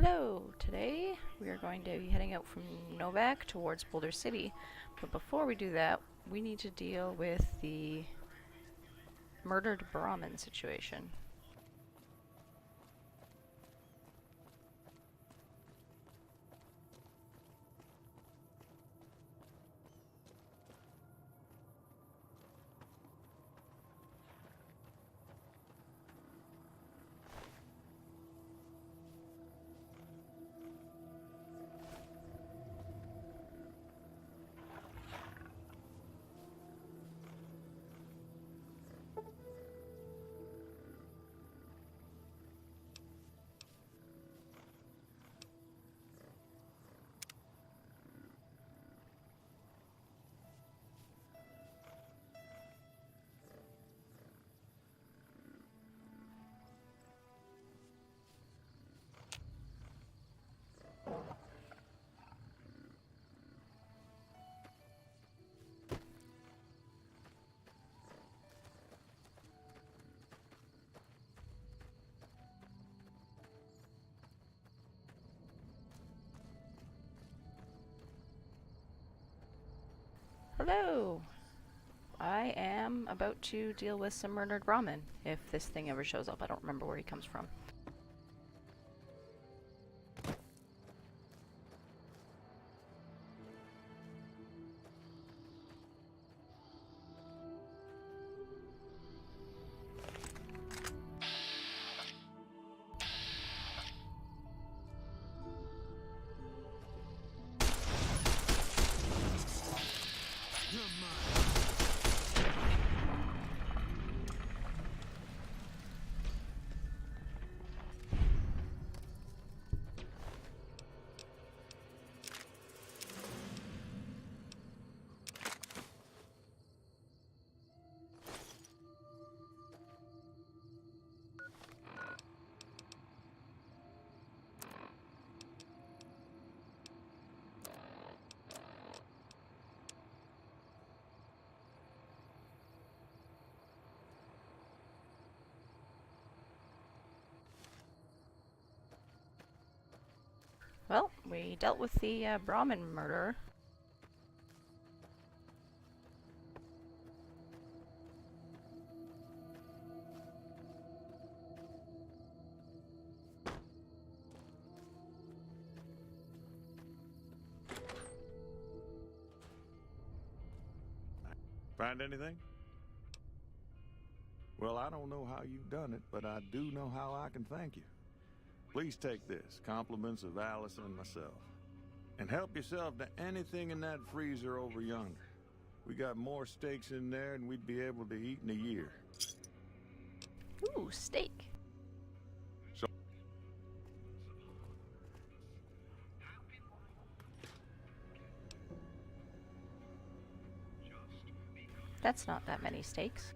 Hello! Today we are going to be heading out from Novac towards Boulder City, but before we do that, we need to deal with the murdered Brahmin situation. Hello! I am about to deal with some murdered Brahmin, if this thing ever shows up. I don't remember where he comes from. Well, we dealt with the Brahmin murderer. Find anything? Well, I don't know how you've done it, but I do know how I can thank you. Please take this, compliments of Allison and myself. And help yourself to anything in that freezer over yonder. We got more steaks in there than we'd be able to eat in a year. Ooh, steak! So That's not that many steaks.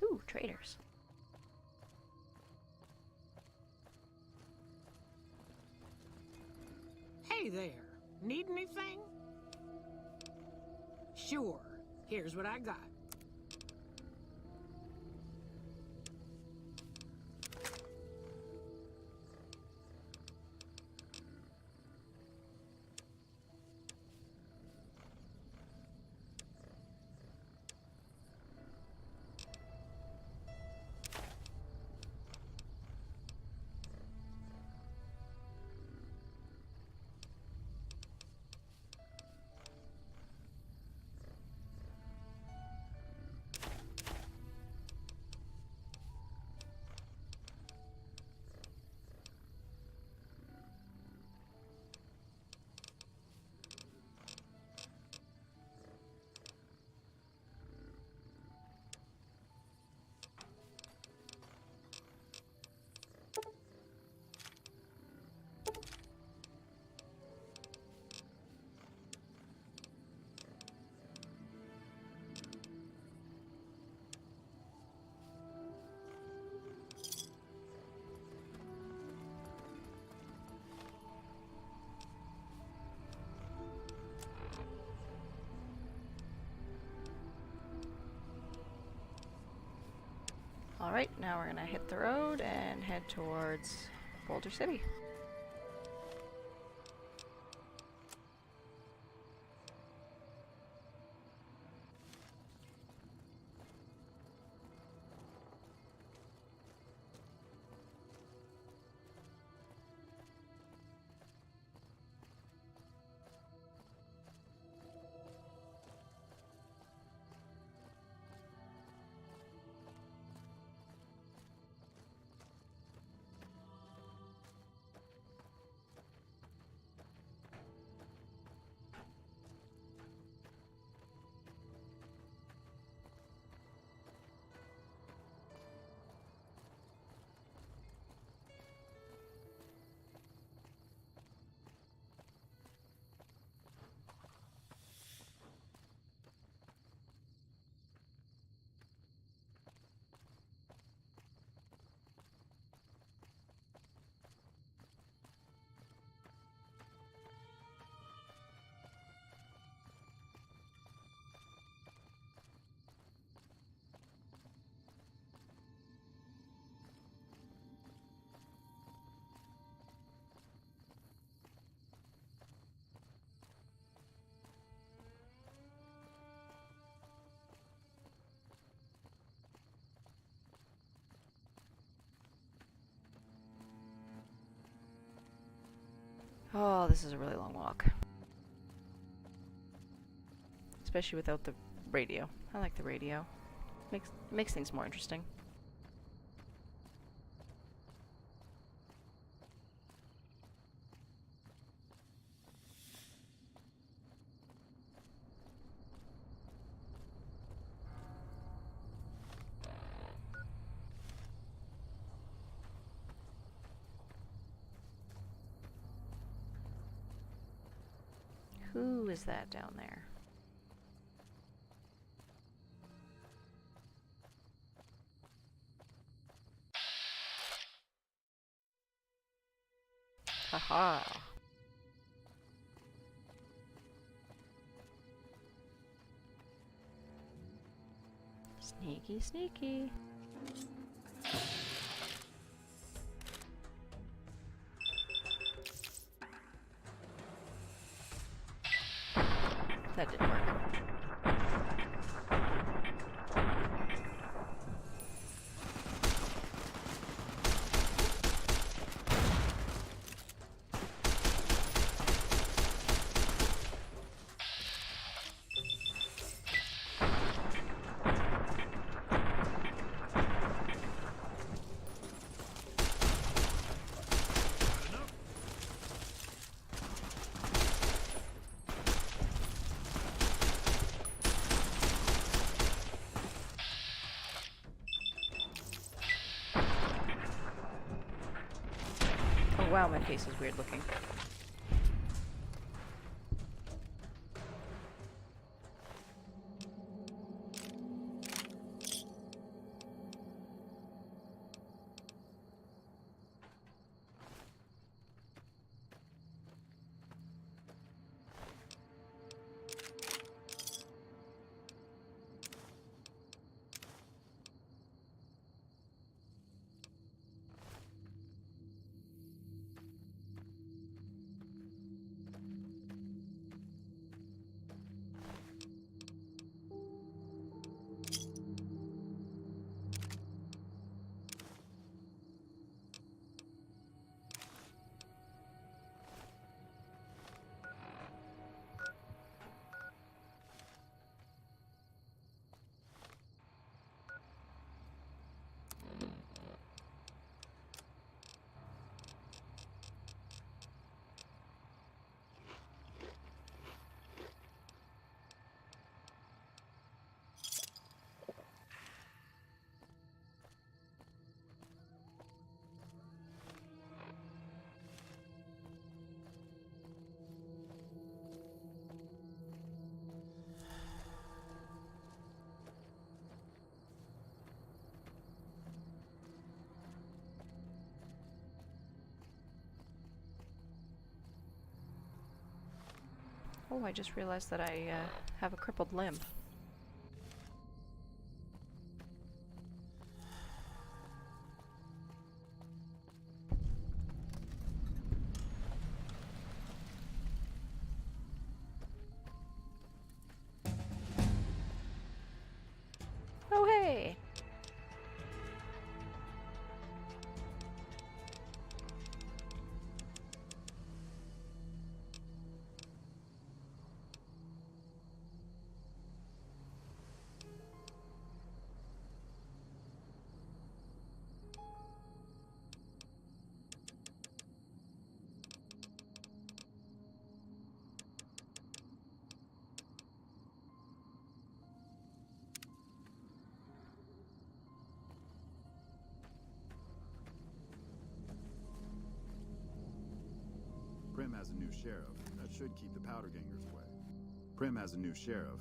Ooh, traders. Hey there, need anything? Sure, here's what I got. Alright, now we're gonna hit the road and head towards Boulder City. Oh, this is a really long walk. Especially without the radio. I like the radio. Makes things more interesting. Who is that down there? Haha. Sneaky, sneaky. That didn't work. Oh wow, my face is weird looking. Oh, I just realized that I have a crippled limb. has a new sheriff. That should keep the powder gangers away. Prim has a new sheriff.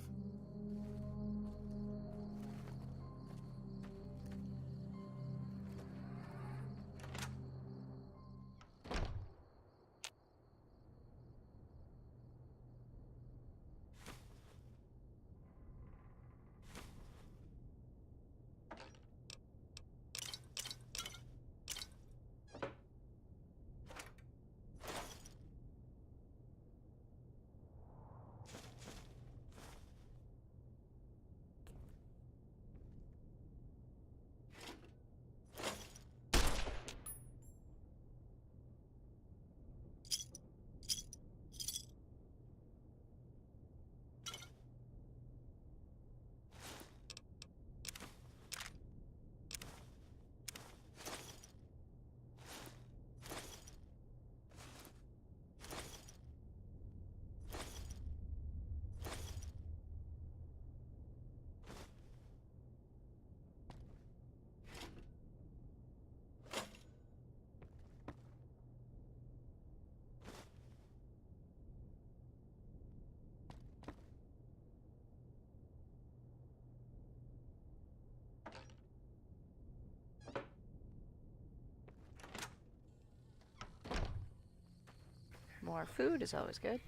More food is always good.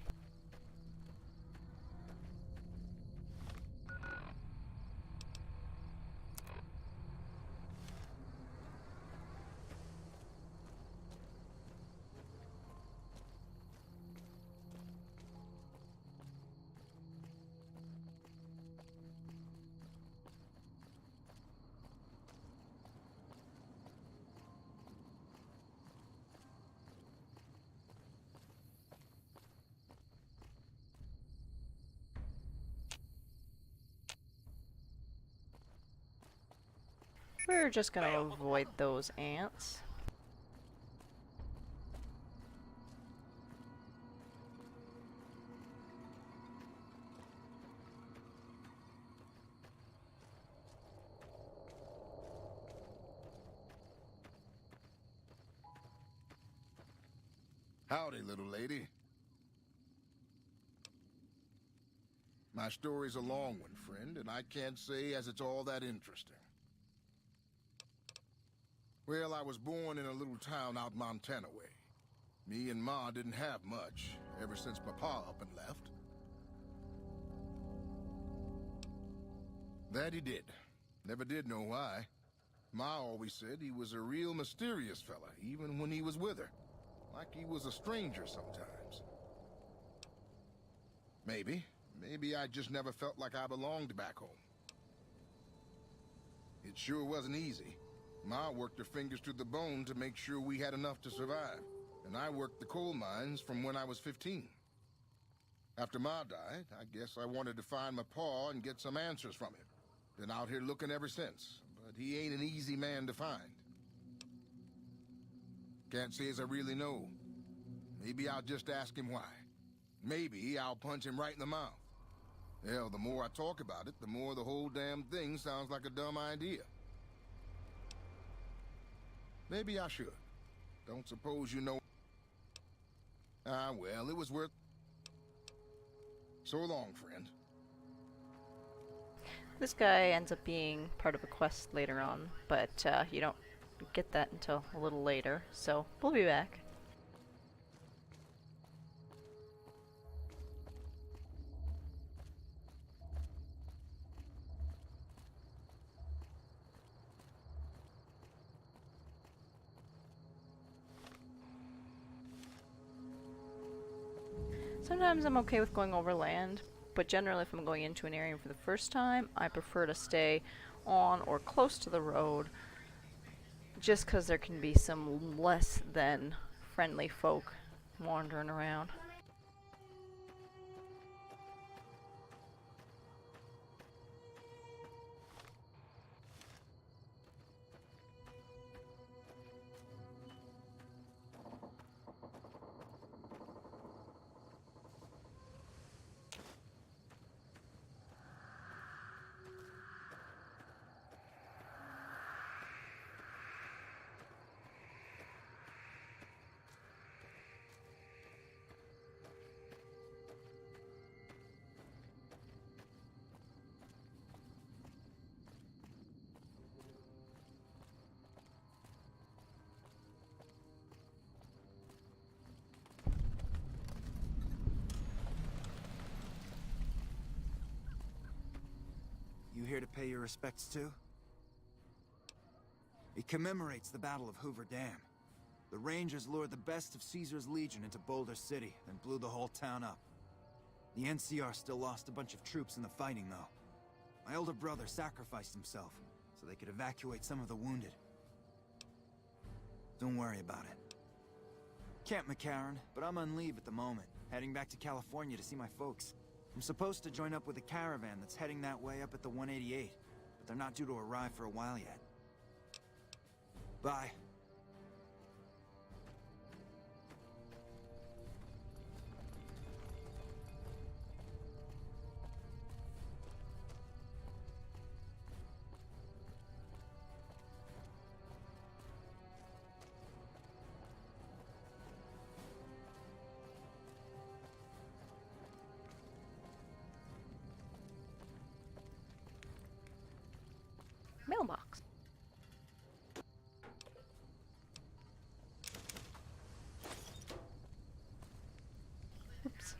We're just gonna avoid those ants. Howdy, little lady. My story's a long one, friend, and I can't say as it's all that interesting. Well, I was born in a little town out Montana way. Me and Ma didn't have much, ever since my pa up and left. That he did. Never did know why. Ma always said he was a real mysterious fella, even when he was with her. Like he was a stranger sometimes. Maybe. Maybe I just never felt like I belonged back home. It sure wasn't easy. Ma worked her fingers to the bone to make sure we had enough to survive. And I worked the coal mines from when I was 15. After Ma died, I guess I wanted to find my pa and get some answers from him. Been out here looking ever since, but he ain't an easy man to find. Can't say as I really know. Maybe I'll just ask him why. Maybe I'll punch him right in the mouth. Hell, the more I talk about it, the more the whole damn thing sounds like a dumb idea. Maybe I should. Don't suppose you know... Ah, well, it was worth... So long, friend. This guy ends up being part of a quest later on, but you don't get that until a little later, so we'll be back. Sometimes I'm okay with going overland, but generally if I'm going into an area for the first time, I prefer to stay on or close to the road, just because there can be some less than friendly folk wandering around. you here to pay your respects to? It commemorates the Battle of Hoover Dam. The Rangers lured the best of Caesar's Legion into Boulder City and blew the whole town up. The NCR still lost a bunch of troops in the fighting, though. My older brother sacrificed himself so they could evacuate some of the wounded. Don't worry about it. Camp McCarran, but I'm on leave at the moment, heading back to California to see my folks. I'm supposed to join up with a caravan that's heading that way up at the 188, but they're not due to arrive for a while yet. Bye. Mailbox. Oops.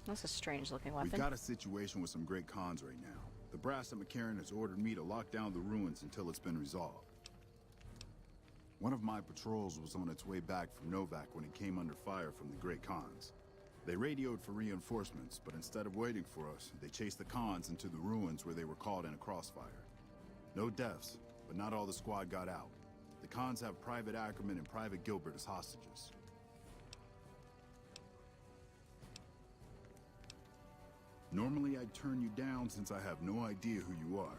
That's a strange looking We've weapon. got a situation with some great cons right now. The brass at McCarran has ordered me to lock down the ruins until it's been resolved. One of my patrols was on its way back from Novac when it came under fire from the Great Khans. They radioed for reinforcements, but instead of waiting for us, they chased the Khans into the ruins where they were caught in a crossfire. No deaths, but not all the squad got out. The Khans have Private Ackerman and Private Gilbert as hostages. Normally I'd turn you down since I have no idea who you are,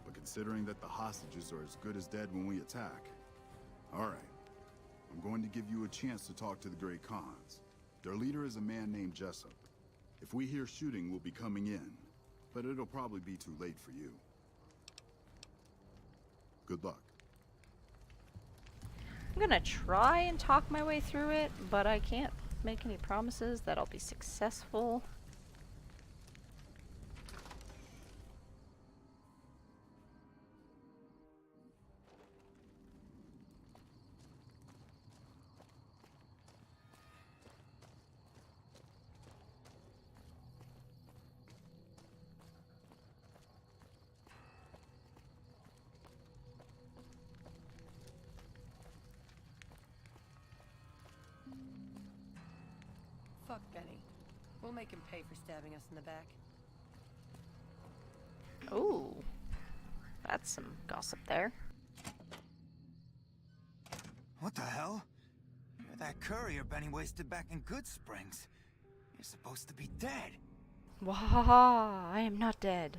but considering that the hostages are as good as dead when we attack... Alright, I'm going to give you a chance to talk to the Great Khans. Their leader is a man named Jessup. If we hear shooting, we'll be coming in, but it'll probably be too late for you. Good luck. I'm gonna try and talk my way through it, but I can't make any promises that I'll be successful. Fuck Benny. We'll make him pay for stabbing us in the back. Ooh, that's some gossip there. What the hell? You're that courier Benny wasted back in Good Springs. You're supposed to be dead. Wahaha, I am not dead.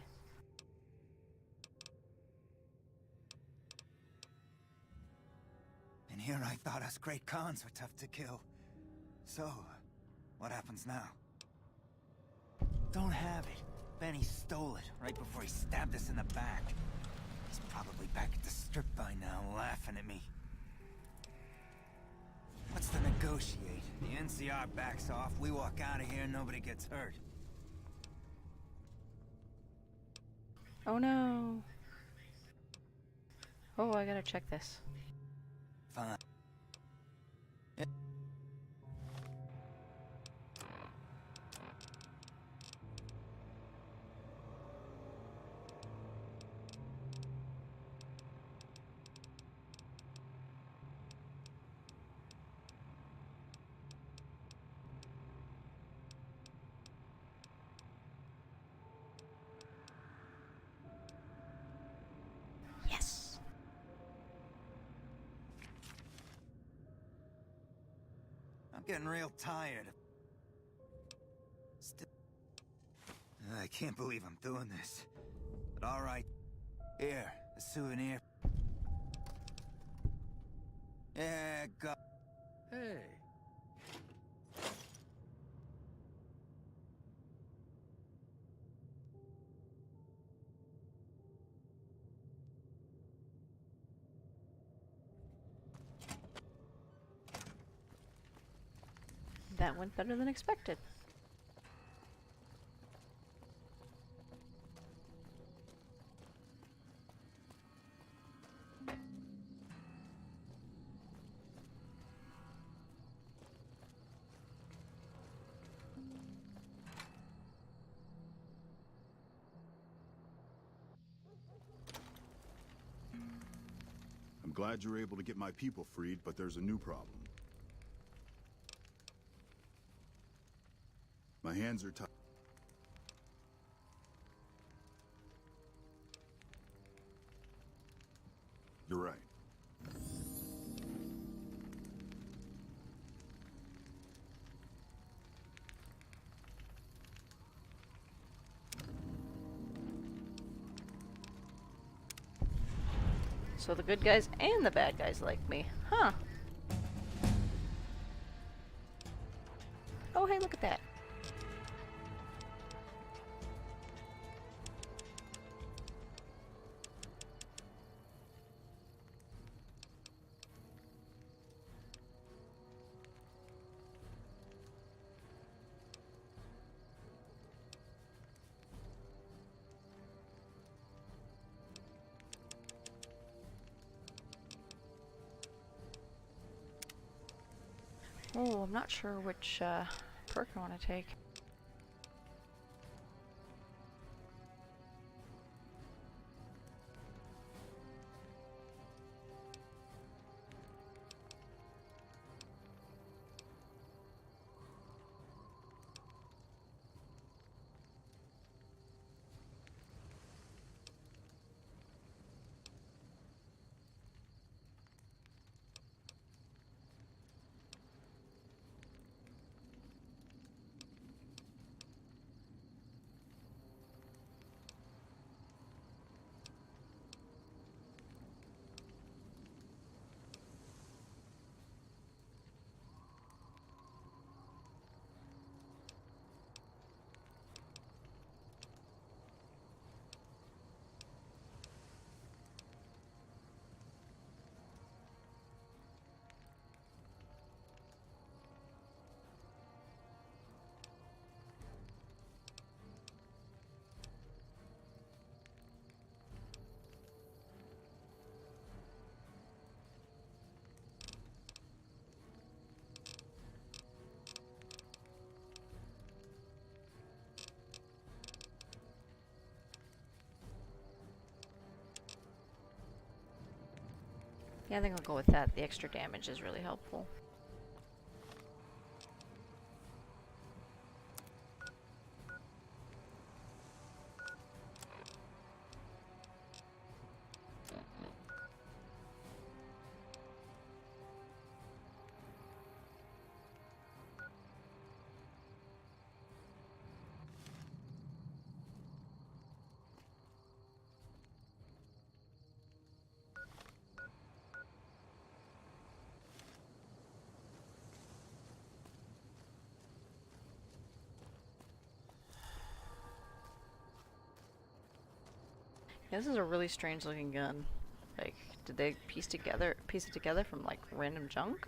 And here I thought us Great Khans were tough to kill. So, what happens now? Don't have it. Benny stole it right before he stabbed us in the back. He's probably back at the strip by now, laughing at me. What's to negotiate? The NCR backs off, we walk out of here, nobody gets hurt. Oh no. Oh, I gotta check this. Fine. Yes. I'm getting real tired. Still... I can't believe I'm doing this. But alright. Here, a souvenir. Yeah, go. Hey, That went better than expected. I'm glad you were able to get my people freed, but there's a new problem. My hands are tied. You're right. So the good guys and the bad guys like me. Huh. Oh, hey, look at that. Oh, I'm not sure which perk I want to take. Yeah, I think I'll go with that. The extra damage is really helpful. Yeah, this is a really strange looking gun. Like, did they piece it together from like random junk?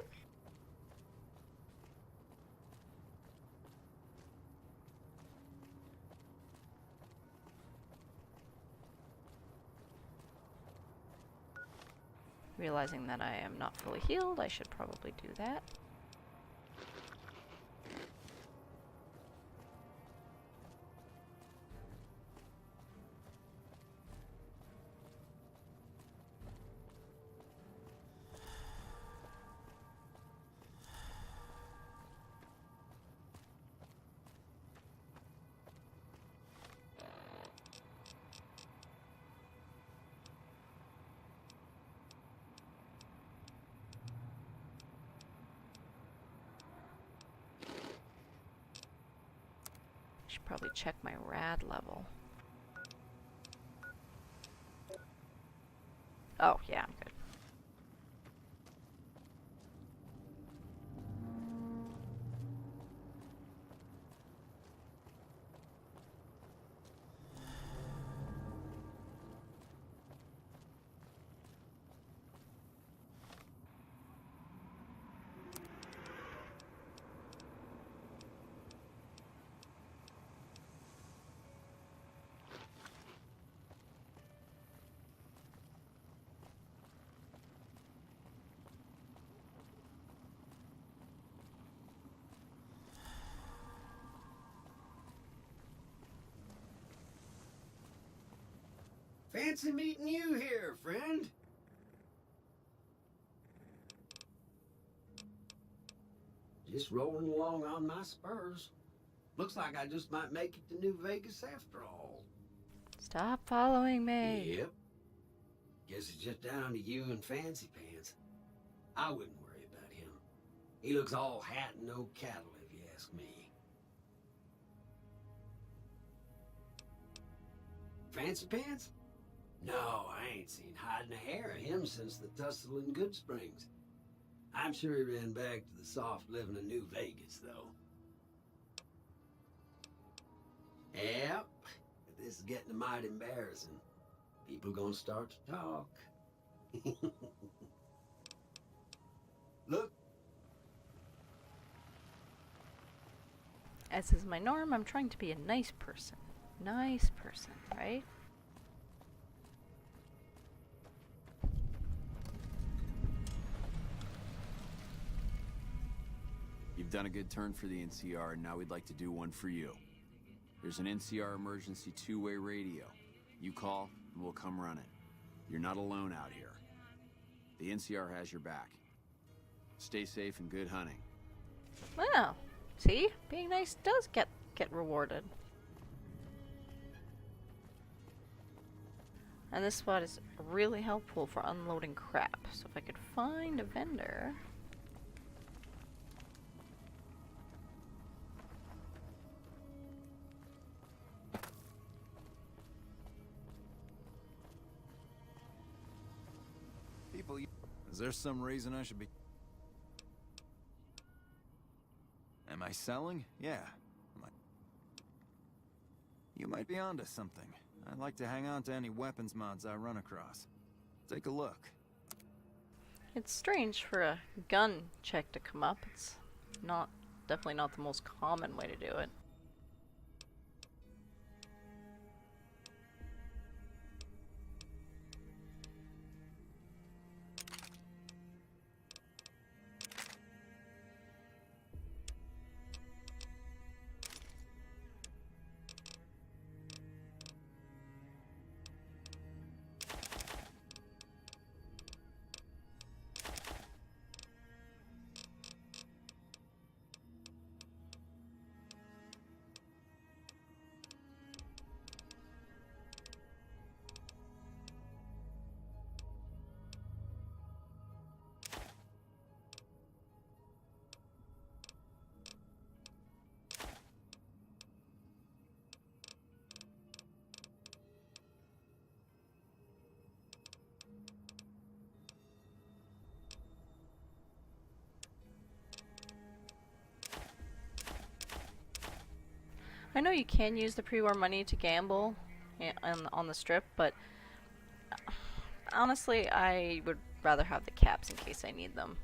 Realizing that I am not fully healed, I should probably do that. Should probably check my rad level. Oh, yeah, I'm good. Fancy meeting you here, friend. Just rolling along on my spurs. Looks like I just might make it to New Vegas after all. Stop following me. Yep. Guess it's just down to you and Fancy Pants. I wouldn't worry about him. He looks all hat and no cattle, if you ask me. Fancy Pants? No, I ain't seen hide nor hair of him since the tussle in Good Springs. I'm sure he ran back to the soft living of New Vegas, though. Yep, but this is getting mighty embarrassing. People gonna start to talk. Look. As is my norm, I'm trying to be a nice person. Nice person, right? You've done a good turn for the NCR, and now we'd like to do one for you. There's an NCR emergency two-way radio. You call, and we'll come run it. You're not alone out here. The NCR has your back. Stay safe and good hunting. Well, see? Being nice does get rewarded. And this spot is really helpful for unloading crap. So if I could find a vendor... Is there some reason I should be... Am I selling? Yeah. You might be onto something. I'd like to hang on to any weapons mods I run across. Take a look. It's strange for a gun check to come up. It's definitely not the most common way to do it. I know you can use the pre-war money to gamble on the strip, but honestly, I would rather have the caps in case I need them.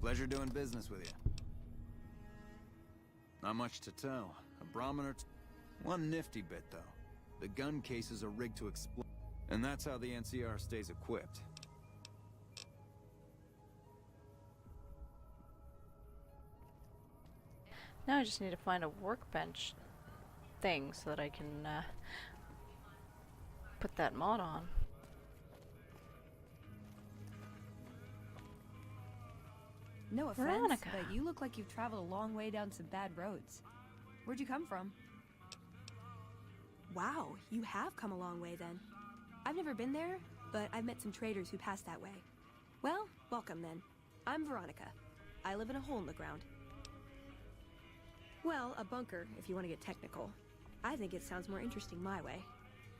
Pleasure doing business with you. Not much to tell. A Brahmin or one nifty bit, though. The gun cases are rigged to explode. And that's how the NCR stays equipped. Now I just need to find a workbench thing so that I can put that mod on. No offense, Veronica. but you look like you've traveled a long way down some bad roads. Where'd you come from? Wow, you have come a long way then. I've never been there, but I've met some traders who pass that way. Well, welcome then. I'm Veronica. I live in a hole in the ground. Well, a bunker, if you want to get technical. I think it sounds more interesting my way.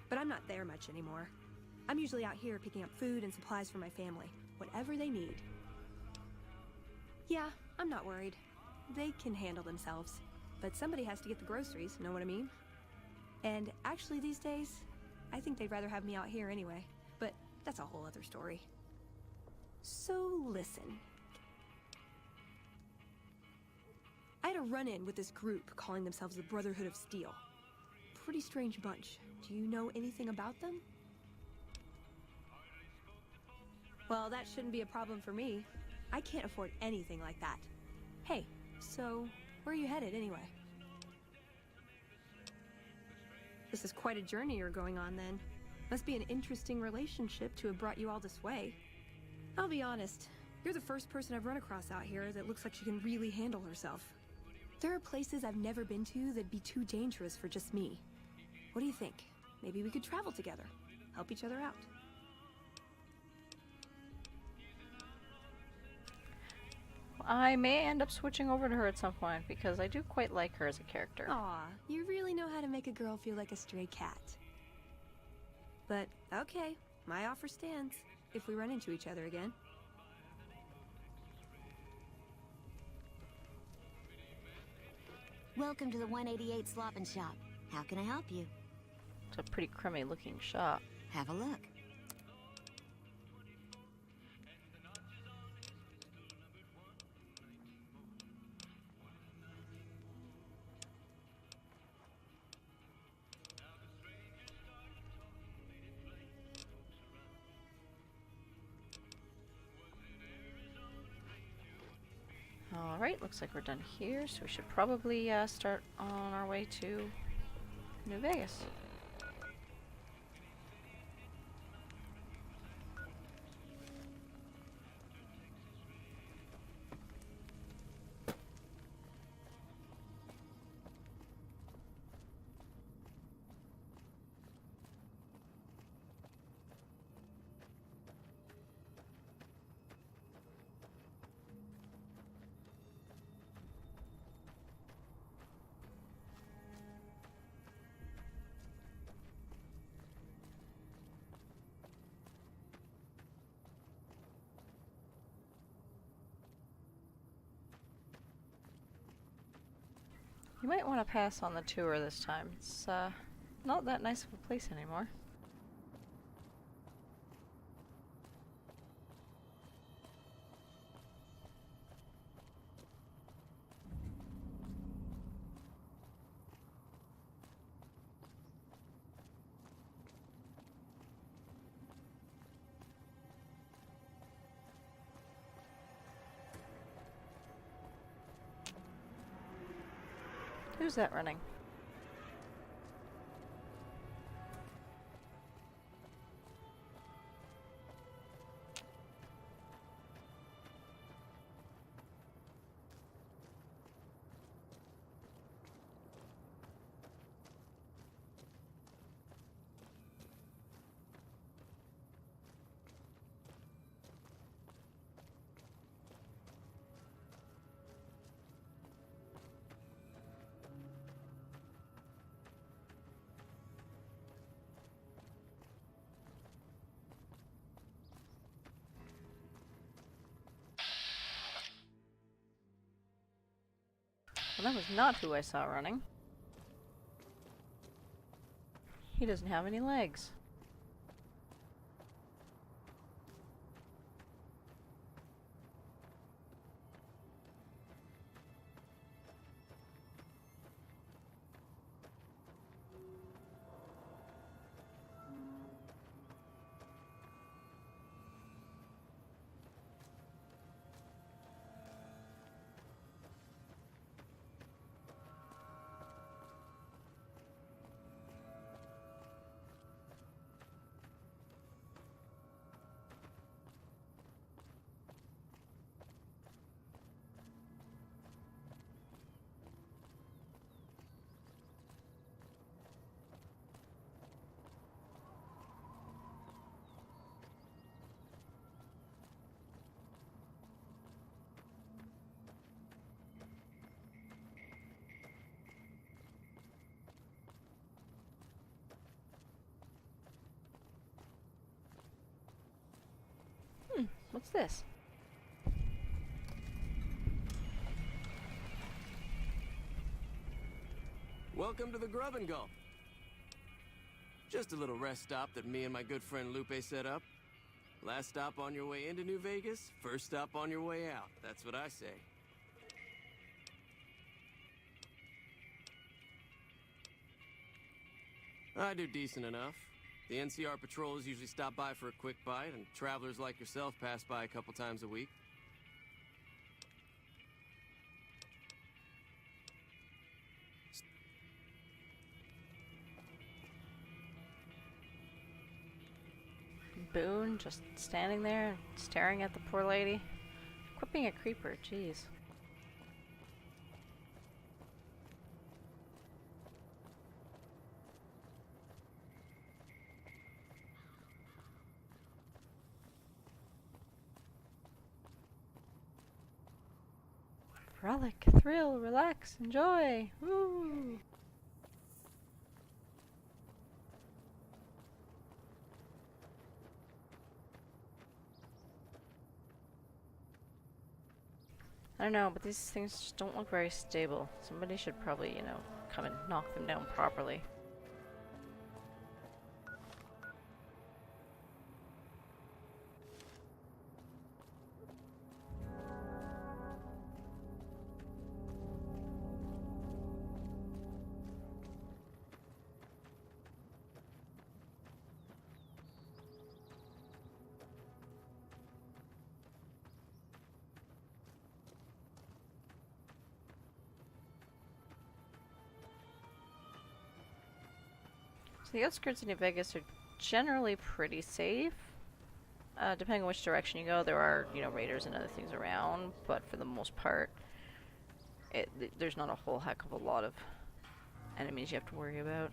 But I'm not there much anymore. I'm usually out here picking up food and supplies for my family, whatever they need. Yeah, I'm not worried. They can handle themselves. But somebody has to get the groceries, know what I mean? And actually these days, I think they'd rather have me out here anyway. But that's a whole other story. So listen. I had a run-in with this group calling themselves the Brotherhood of Steel. Pretty strange bunch. Do you know anything about them? Well, that shouldn't be a problem for me. I can't afford anything like that. Hey, so where are you headed anyway? This is quite a journey you're going on then. Must be an interesting relationship to have brought you all this way. I'll be honest, you're the first person I've run across out here that looks like she can really handle herself. There are places I've never been to that'd be too dangerous for just me. What do you think? Maybe we could travel together, help each other out. I may end up switching over to her at some point because I do quite like her as a character. Aw, you really know how to make a girl feel like a stray cat. But, okay, my offer stands, if we run into each other again. Welcome to the 188 Slop and Shop. How can I help you? It's a pretty crummy looking shop. Have a look. Alright, looks like we're done here, so we should probably start on our way to New Vegas. You might want to pass on the tour this time. It's not that nice of a place anymore. Who's that running? Well, that was not who I saw running. He doesn't have any legs. What's this? Welcome to the Grub and Gulp. Just a little rest stop that me and my good friend Lupe set up. Last stop on your way into New Vegas, first stop on your way out. That's what I say. I do decent enough. The NCR patrols usually stop by for a quick bite, and travelers like yourself pass by a couple times a week. Boone just standing there staring at the poor lady. Quit being a creeper, jeez. Frolic, thrill, relax, enjoy. Woo! I don't know, but these things just don't look very stable. Somebody should probably, you know, come and knock them down properly. So the outskirts of New Vegas are generally pretty safe. Depending on which direction you go, there are, you know, raiders and other things around, but for the most part, there's not a whole heck of a lot of enemies you have to worry about.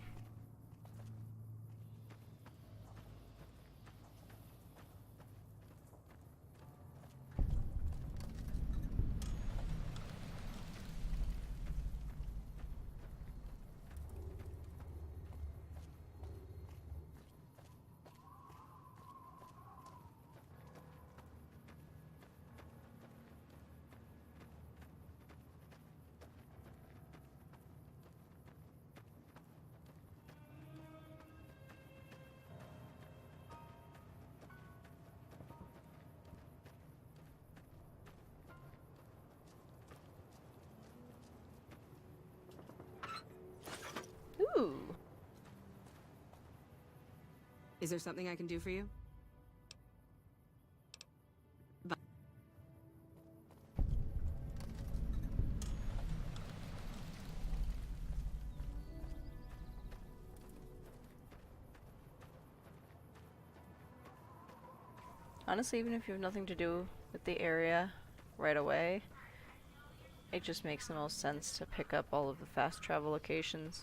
Ooh. Is there something I can do for you? Honestly, even if you have nothing to do with the area right away, it just makes the most sense to pick up all of the fast travel locations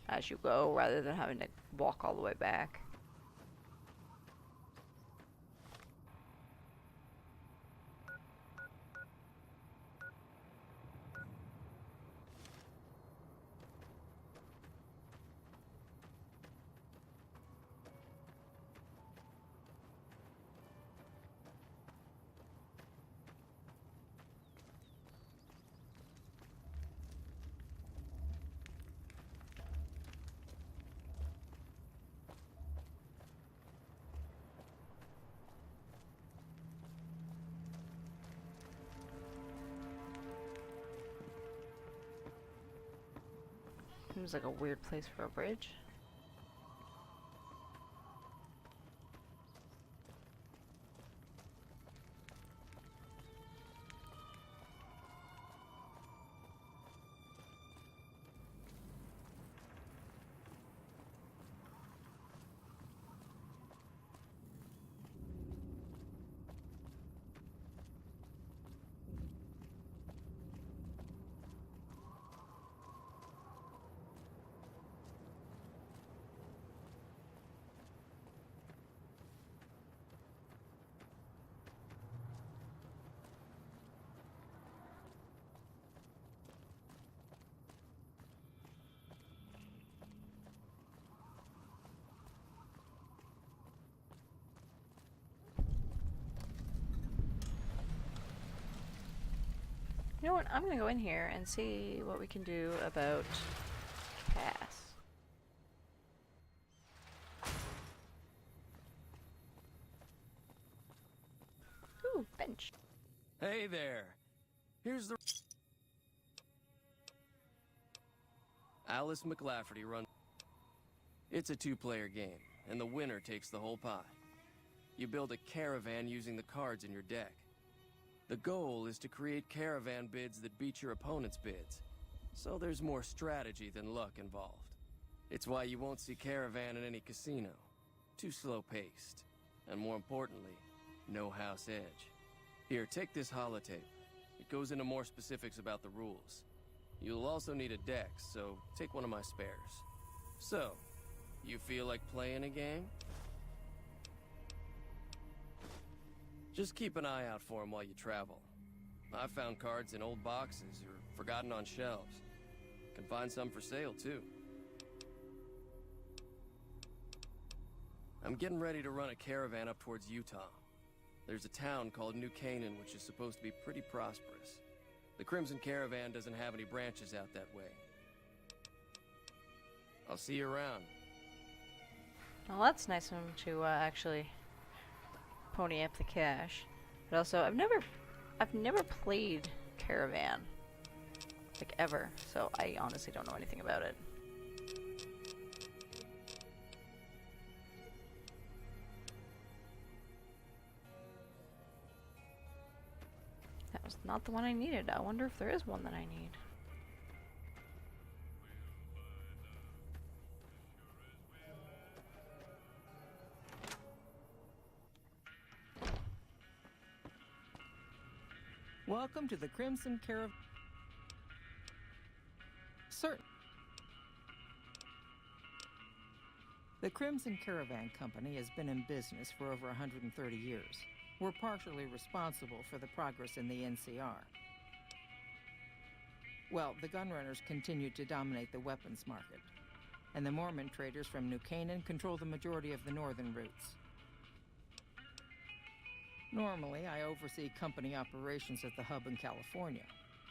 as you go, rather than having to walk all the way back. Seems like a weird place for a bridge. You know what? I'm gonna go in here and see what we can do about Cass. Ooh, bench. Hey there. Here's the... Alice McLafferty runs... It's a two-player game, and the winner takes the whole pie. You build a caravan using the cards in your deck. The goal is to create caravan bids that beat your opponent's bids. So there's more strategy than luck involved. It's why you won't see caravan in any casino. Too slow-paced. And more importantly, no house edge. Here, take this holotape. It goes into more specifics about the rules. You'll also need a deck, so take one of my spares. So, you feel like playing a game? Just keep an eye out for them while you travel. I've found cards in old boxes or forgotten on shelves. Can find some for sale, too. I'm getting ready to run a caravan up towards Utah. There's a town called New Canaan which is supposed to be pretty prosperous. The Crimson Caravan doesn't have any branches out that way. I'll see you around. Well, that's nice of him to actually pony up the cash. But also, I've never played Caravan, like ever, so I honestly don't know anything about it. That was not the one I needed. I wonder if there is one that I need. Welcome to the Crimson Caravan. The Crimson Caravan Company has been in business for over 130 years. We're partially responsible for the progress in the NCR. Well, the gunrunners continue to dominate the weapons market, and the Mormon traders from New Canaan control the majority of the northern routes. Normally, I oversee company operations at the hub in California.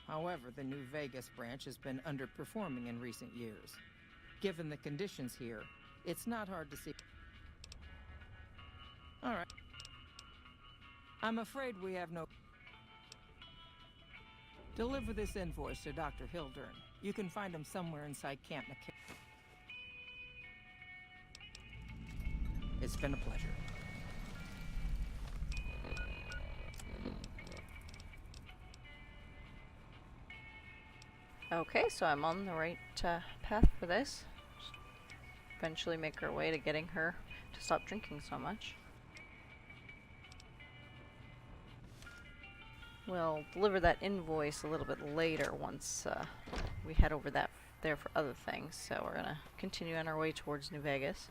However, the New Vegas branch has been underperforming in recent years. Given the conditions here, it's not hard to see. All right. I'm afraid we have no... Deliver this invoice to Dr. Hildern. You can find him somewhere inside Camp McCarran. It's been a pleasure. Okay, so I'm on the right path for this. Just eventually make our way to getting her to stop drinking so much. We'll deliver that invoice a little bit later once we head over there for other things. So we're gonna continue on our way towards New Vegas.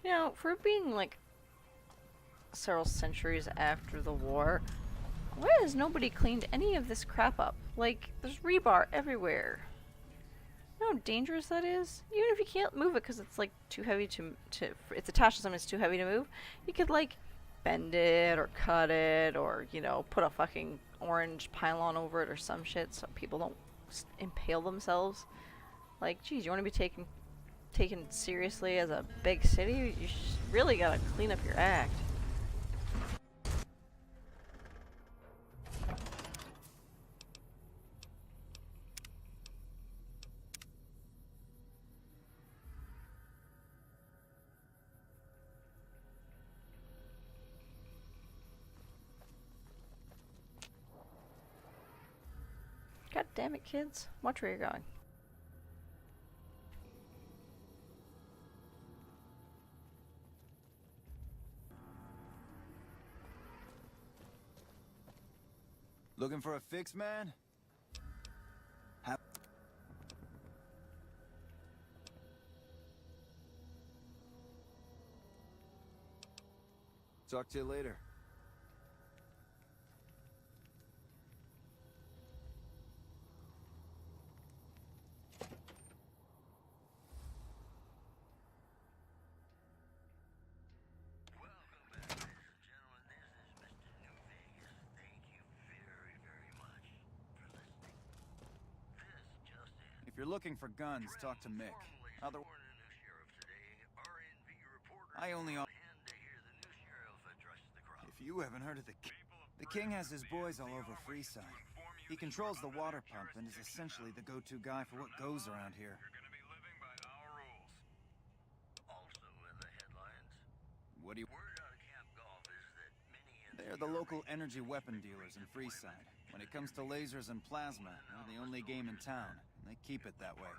You know, for being like several centuries after the war, why has nobody cleaned any of this crap up? Like, there's rebar everywhere. You know how dangerous that is? Even if you can't move it because it's like too heavy to it's attached to something that's too heavy to move, you could like bend it or cut it or, you know, put a fucking orange pylon over it or some shit so people don't impale themselves. Like, geez, you want to be taken seriously as a big city? You really gotta clean up your act. God damn it, kids. Watch where you're going. Looking for a fix, man? talk to you later. If you're looking for guns, talk to Mick. I only... If you haven't heard of the King has his boys all over Freeside. He controls the water pump and is essentially the go-to guy for what goes around here. What do you... They're the local energy weapon dealers in Freeside. When it comes to lasers and plasma, they're the only game in town, and they keep it that way.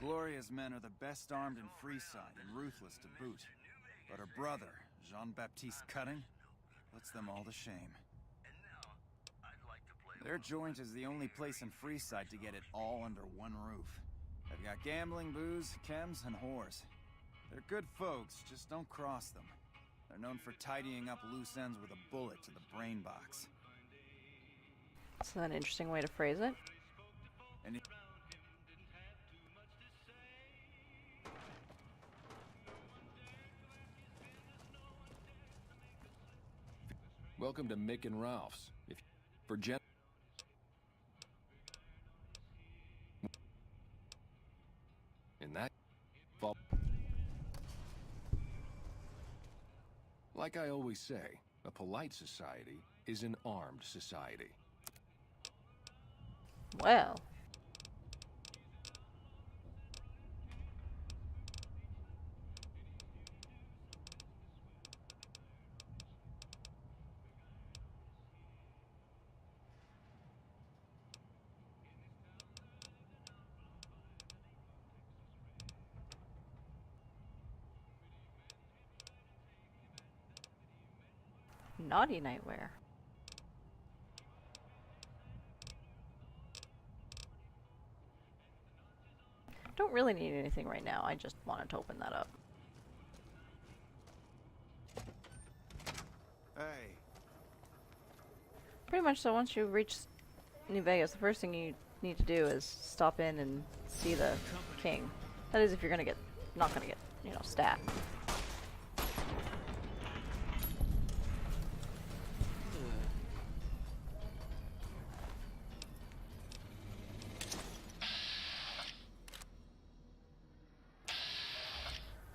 Gloria's men are the best armed in Freeside and ruthless to boot. But her brother, Jean-Baptiste Cutting, puts them all to shame. Their joint is the only place in Freeside to get it all under one roof. They've got gambling, booze, chems, and whores. They're good folks, just don't cross them. They're known for tidying up loose ends with a bullet to the brain box. That's an interesting way to phrase it. And Welcome to Mick and Ralph's. If for Jen. In that fall. Like I always say, a polite society is an armed society. Well. Naughty nightwear. Don't really need anything right now. I just wanted to open that up. Hey. Pretty much so once you reach New Vegas, the first thing you need to do is stop in and see the king. That is if you're gonna get, not gonna get, you know, stabbed.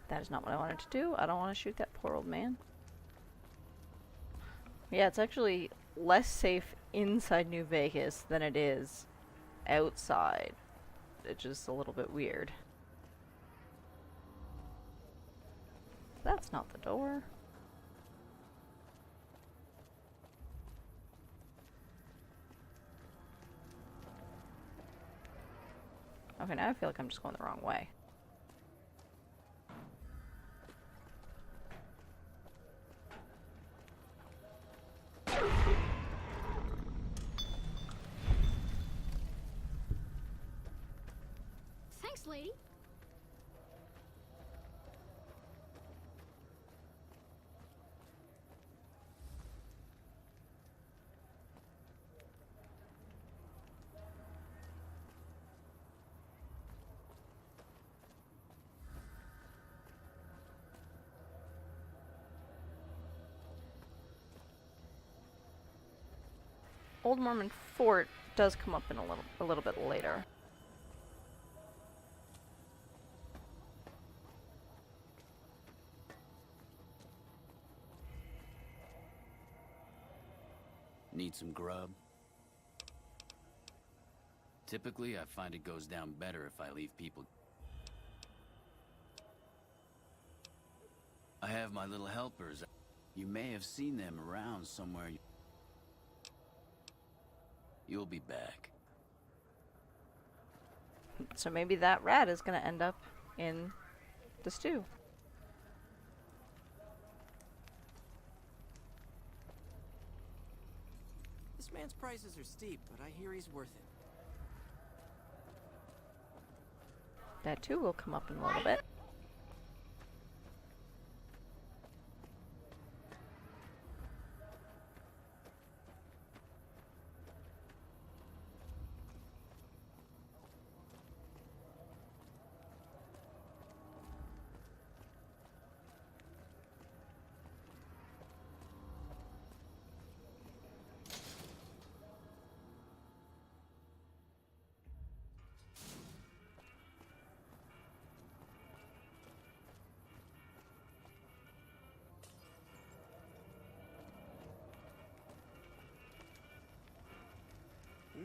That is not what I wanted to do. I don't want to shoot that poor old man. Yeah, it's actually less safe inside New Vegas than it is outside. It's just a little bit weird. That's not the door. Okay, now I feel like I'm just going the wrong way. Thanks, lady. Old Mormon Fort does come up in a little bit later. Need some grub? Typically, I find it goes down better if I leave people. I have my little helpers. You may have seen them around somewhere. You'll be back. So maybe that rat is going to end up in the stew. This man's prices are steep, but I hear he's worth it. That too will come up in a little bit.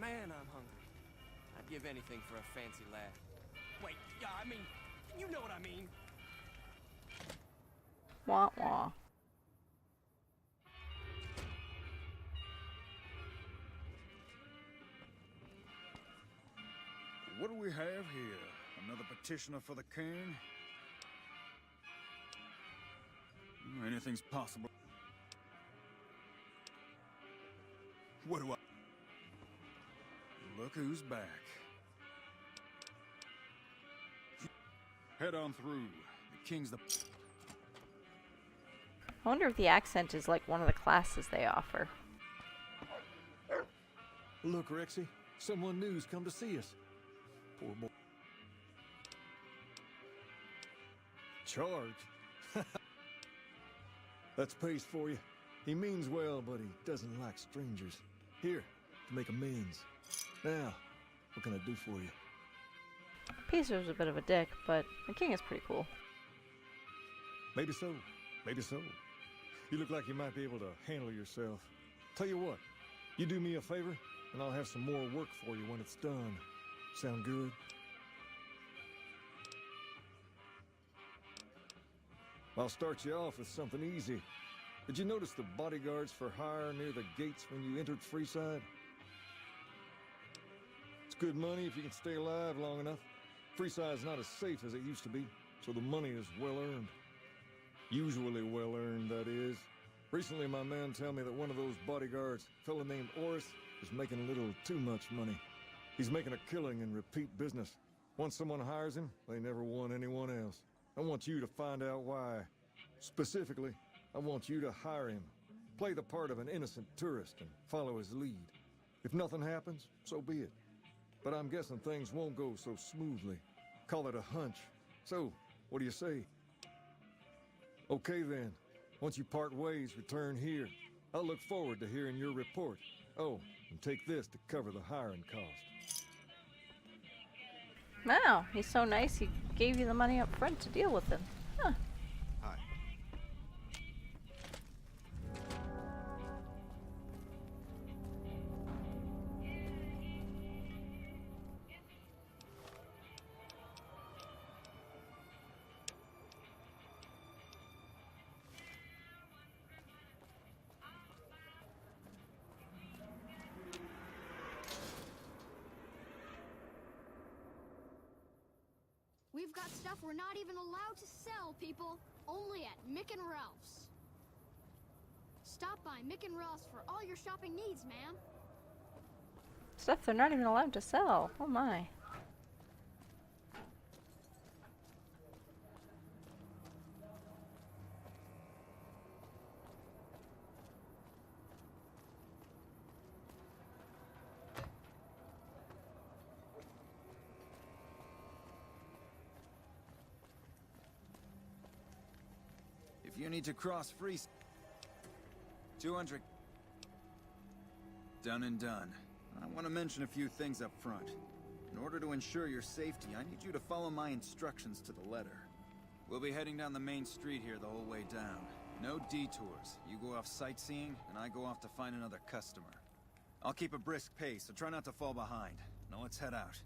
Man, I'm hungry. I'd give anything for a fancy laugh. Wait, yeah, I mean, you know what I mean. Wah wah. What do we have here? Another petitioner for the king? Anything's possible. What do I... Look who's back. Head on through. The king's the... I wonder if the accent is like one of the classes they offer. Look, Rexy, someone new's come to see us. Poor boy. Charge? That's paste for you. He means well, but he doesn't like strangers. Here, to make amends. Now, what can I do for you? Peso's a bit of a dick, but the king is pretty cool. Maybe so. Maybe so. You look like you might be able to handle yourself. Tell you what, you do me a favor, and I'll have some more work for you when it's done. Sound good? I'll start you off with something easy. Did you notice the bodyguards for hire near the gates when you entered Freeside? It's good money if you can stay alive long enough. Freeside's not as safe as it used to be, so the money is well earned. Usually well earned, that is. Recently, my man tell me that one of those bodyguards, a fella named Oris, is making a little too much money. He's making a killing in repeat business. Once someone hires him, they never want anyone else. I want you to find out why. Specifically, I want you to hire him. Play the part of an innocent tourist and follow his lead. If nothing happens, so be it. But I'm guessing things won't go so smoothly. Call it a hunch. So, what do you say? Okay then. Once you part ways, return here. I'll look forward to hearing your report. Oh, and take this to cover the hiring cost. Wow, he's so nice he gave you the money up front to deal with him. Huh. Hi. We've got stuff we're not even allowed to sell, people. Only at Mick and Ralph's. Stop by Mick and Ralph's for all your shopping needs, ma'am. Stuff they're not even allowed to sell. Oh my. If you need to cross Freeside, 200. Done and done. I want to mention a few things up front. In order to ensure your safety, I need you to follow my instructions to the letter. We'll be heading down the main street here the whole way down. No detours. You go off sightseeing, and I go off to find another customer. I'll keep a brisk pace, so try not to fall behind. Now let's head out.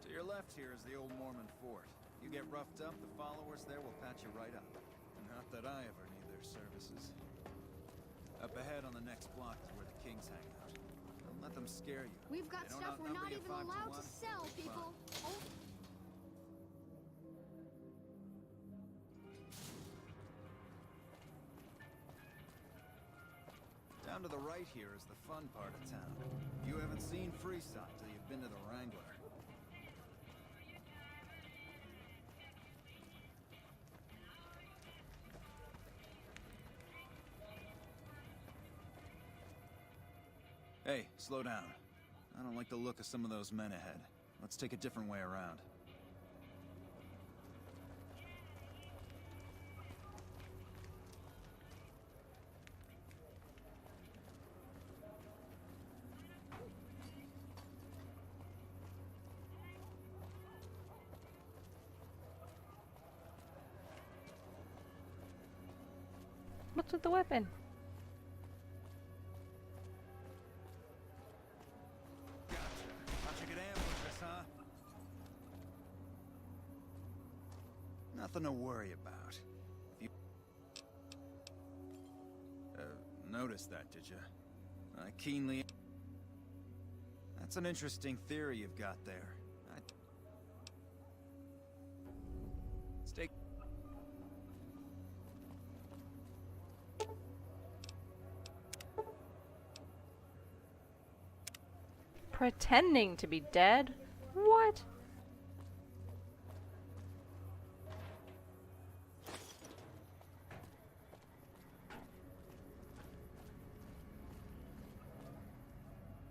To your left here is the old Mormon fort. You get roughed up, the followers there will patch you right up. Not that I ever need their services. Up ahead on the next block is where the kings hang out. Don't let them scare you. We've got stuff we're not even allowed to sell, people. Oh. Down to the right here is the fun part of town. You haven't seen Freeside till you've been to the Wrangler. Hey, slow down. I don't like the look of some of those men ahead. Let's take a different way around. What's with the weapon? Gotcha. Thought you could ambush us, huh? Nothing to worry about. If you... noticed that, did you? I keenly... That's an interesting theory you've got there. Stay... Pretending to be dead? What?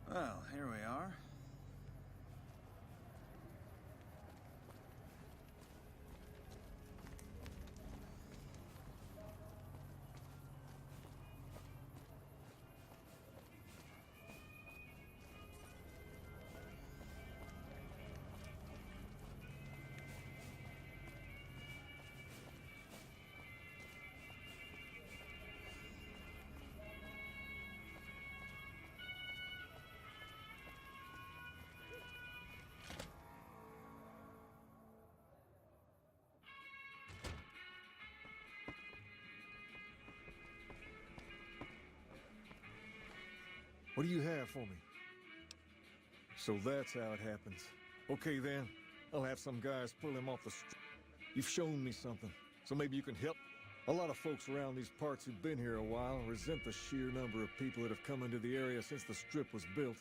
Well, here we are. What do you have for me? So that's how it happens. Okay then, I'll have some guys pull him off the street. You've shown me something, so maybe you can help. A lot of folks around these parts who've been here a while resent the sheer number of people that have come into the area since the strip was built.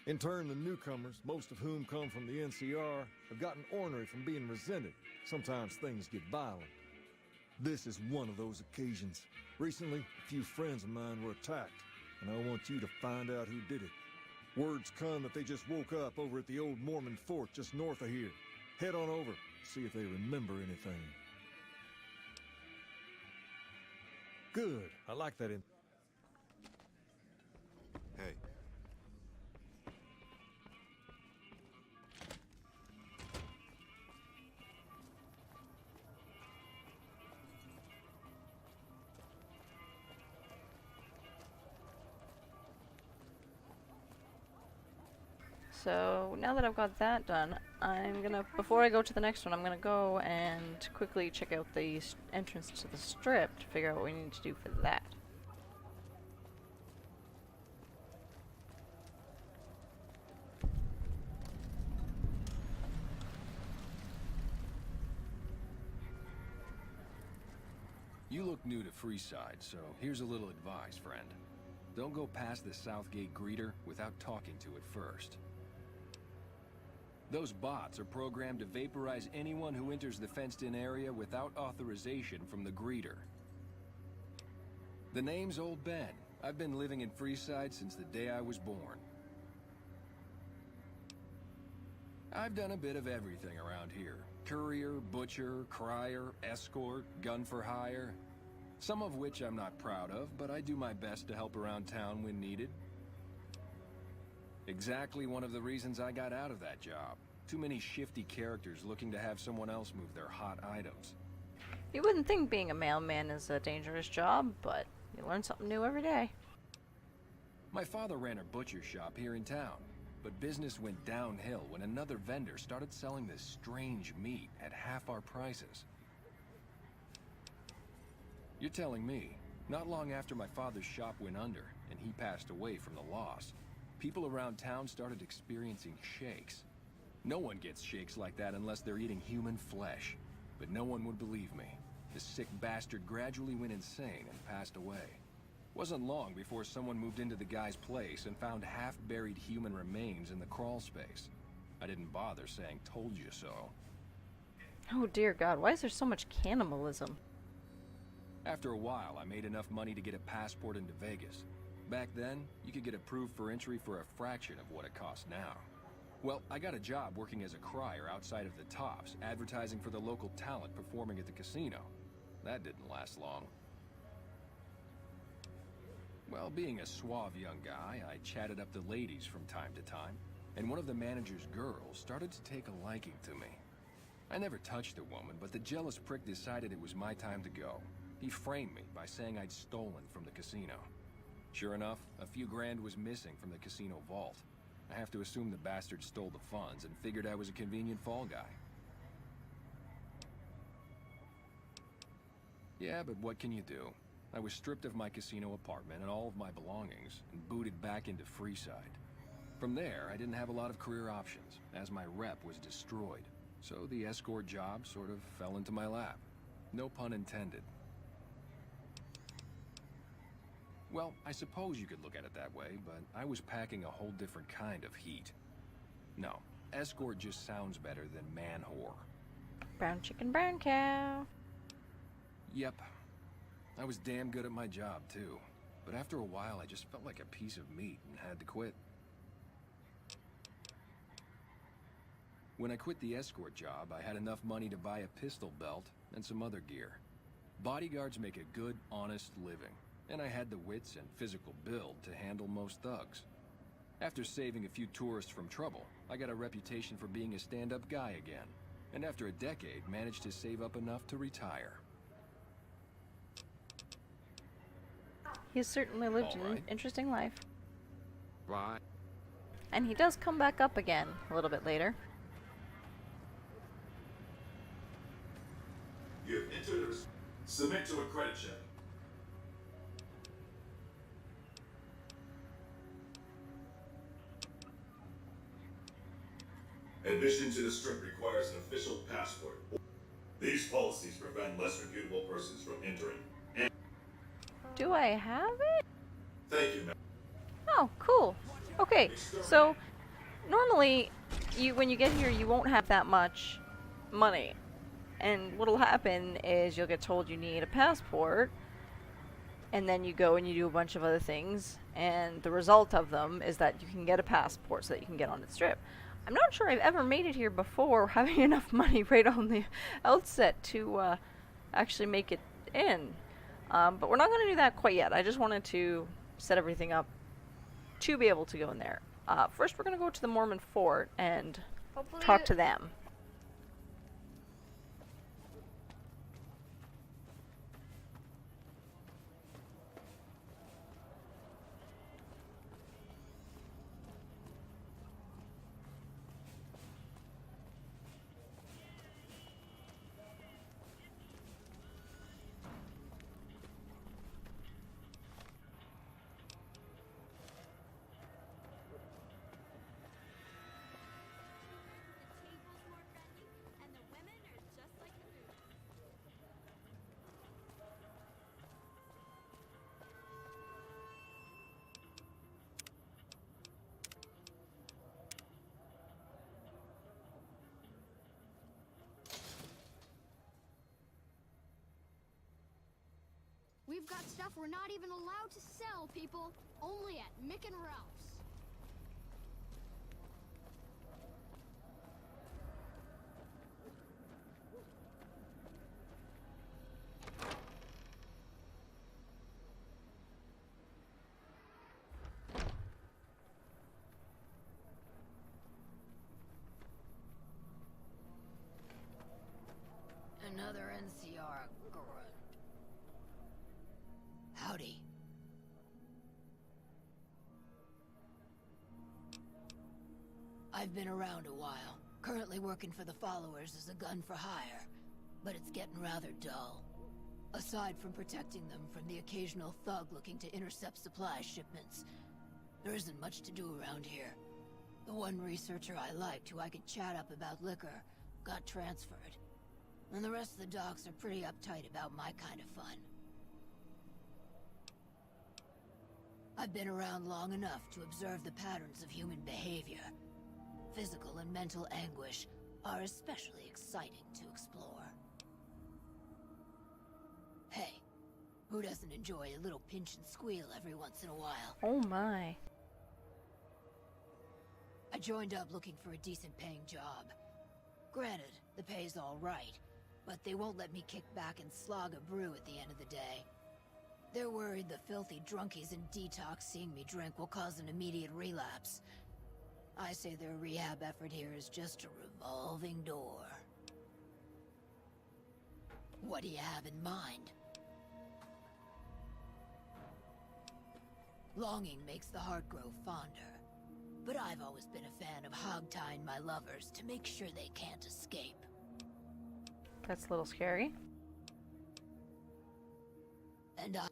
In turn, the newcomers, most of whom come from the NCR, have gotten ornery from being resented. Sometimes things get violent. This is one of those occasions. Recently, a few friends of mine were attacked, and I want you to find out who did it. Word's come that they just woke up over at the old Mormon fort just north of here. Head on over, see if they remember anything. Good. I like that. Hey. So now that I've got that done, I'm gonna, before I go to the next one, I'm gonna go and quickly check out the entrance to the strip to figure out what we need to do for that. You look new to Freeside, so here's a little advice, friend. Don't go past the Southgate greeter without talking to it first. Those bots are programmed to vaporize anyone who enters the fenced-in area without authorization from the greeter. The name's Old Ben. I've been living in Freeside since the day I was born. I've done a bit of everything around here. Courier, butcher, crier, escort, gun for hire. Some of which I'm not proud of, but I do my best to help around town when needed. Exactly one of the reasons I got out of that job. Too many shifty characters looking to have someone else move their hot items. You wouldn't think being a mailman is a dangerous job, but you learn something new every day. My father ran a butcher shop here in town, but business went downhill when another vendor started selling this strange meat at half our prices. You're telling me, not long after my father's shop went under and he passed away from the loss, people around town started experiencing shakes. No one gets shakes like that unless they're eating human flesh. But no one would believe me. The sick bastard gradually went insane and passed away. Wasn't long before someone moved into the guy's place and found half-buried human remains in the crawl space. I didn't bother saying "told you so." Oh dear God, why is there so much cannibalism? After a while, I made enough money to get a passport into Vegas. Back then, you could get approved for entry for a fraction of what it costs now. Well, I got a job working as a crier outside of the Tops, advertising for the local talent performing at the casino. That didn't last long. Well, being a suave young guy, I chatted up the ladies from time to time, and one of the manager's girls started to take a liking to me. I never touched a woman, but the jealous prick decided it was my time to go. He framed me by saying I'd stolen from the casino. Sure enough, a few grand was missing from the casino vault. I have to assume the bastard stole the funds and figured I was a convenient fall guy. Yeah, but what can you do? I was stripped of my casino apartment and all of my belongings and booted back into Freeside. From there, I didn't have a lot of career options, as my rep was destroyed. So the escort job sort of fell into my lap. No pun intended. Well, I suppose you could look at it that way, but I was packing a whole different kind of heat. No, escort just sounds better than man-whore. Brown chicken, brown cow. Yep. I was damn good at my job, too. But after a while, I just felt like a piece of meat and had to quit. When I quit the escort job, I had enough money to buy a pistol belt and some other gear. Bodyguards make a good, honest living, and I had the wits and physical build to handle most thugs. After saving a few tourists from trouble, I got a reputation for being a stand-up guy again, and after a decade, managed to save up enough to retire. He's certainly lived All right. an interesting life. Right. And he does come back up again a little bit later. You have entered. Submit to a credit check. Admission to the strip requires an official passport. These policies prevent less reputable persons from entering. And Do I have it? thank you, ma'am. Oh, cool. Okay, so normally when you get here you won't have that much money. And what'll happen is you'll get told you need a passport, and then you go and you do a bunch of other things, and the result of them is that you can get a passport so that you can get on the strip. I'm not sure I've ever made it here before having enough money right on the outset to actually make it in. But we're not going to do that quite yet. I just wanted to set everything up to be able to go in there. First, we're going to go to the Mormon fort and talk to them. We've got stuff we're not even allowed to sell, people. Only at Mick and Ralph's. Another NCR grunt. Howdy. I've been around a while. Currently working for the followers as a gun for hire, but it's getting rather dull. Aside from protecting them from the occasional thug looking to intercept supply shipments, there isn't much to do around here. The one researcher I liked who I could chat up about liquor got transferred. And the rest of the docs are pretty uptight about my kind of fun. I've been around long enough to observe the patterns of human behavior. Physical and mental anguish are especially exciting to explore. Hey, who doesn't enjoy a little pinch and squeal every once in a while? Oh my. I joined up looking for a decent paying job. Granted, the pay's all right, but they won't let me kick back and slog a brew at the end of the day. They're worried the filthy drunkies in detox seeing me drink will cause an immediate relapse. I say their rehab effort here is just a revolving door. What do you have in mind? Longing makes the heart grow fonder. But I've always been a fan of hog-tying my lovers to make sure they can't escape. That's a little scary. And I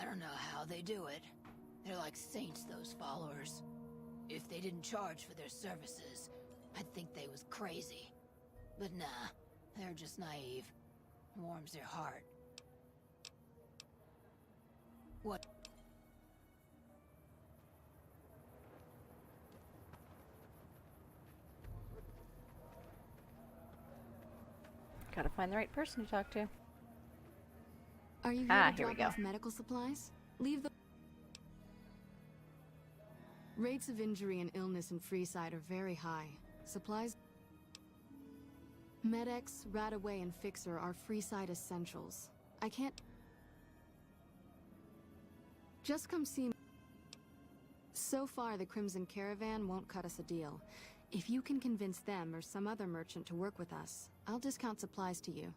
don't know how they do it. They're like saints, those followers. If they didn't charge for their services, I'd think they was crazy. But nah, they're just naive. Warms their heart. What? Gotta find the right person to talk to. Are you here to here we drop go. off medical supplies? Leave the... Rates of injury and illness in Freeside are very high. Supplies... Med-X, Radaway, and Fixer are Freeside essentials. I can't... Just come see me. So far, the Crimson Caravan won't cut us a deal. If you can convince them or some other merchant to work with us, I'll discount supplies to you.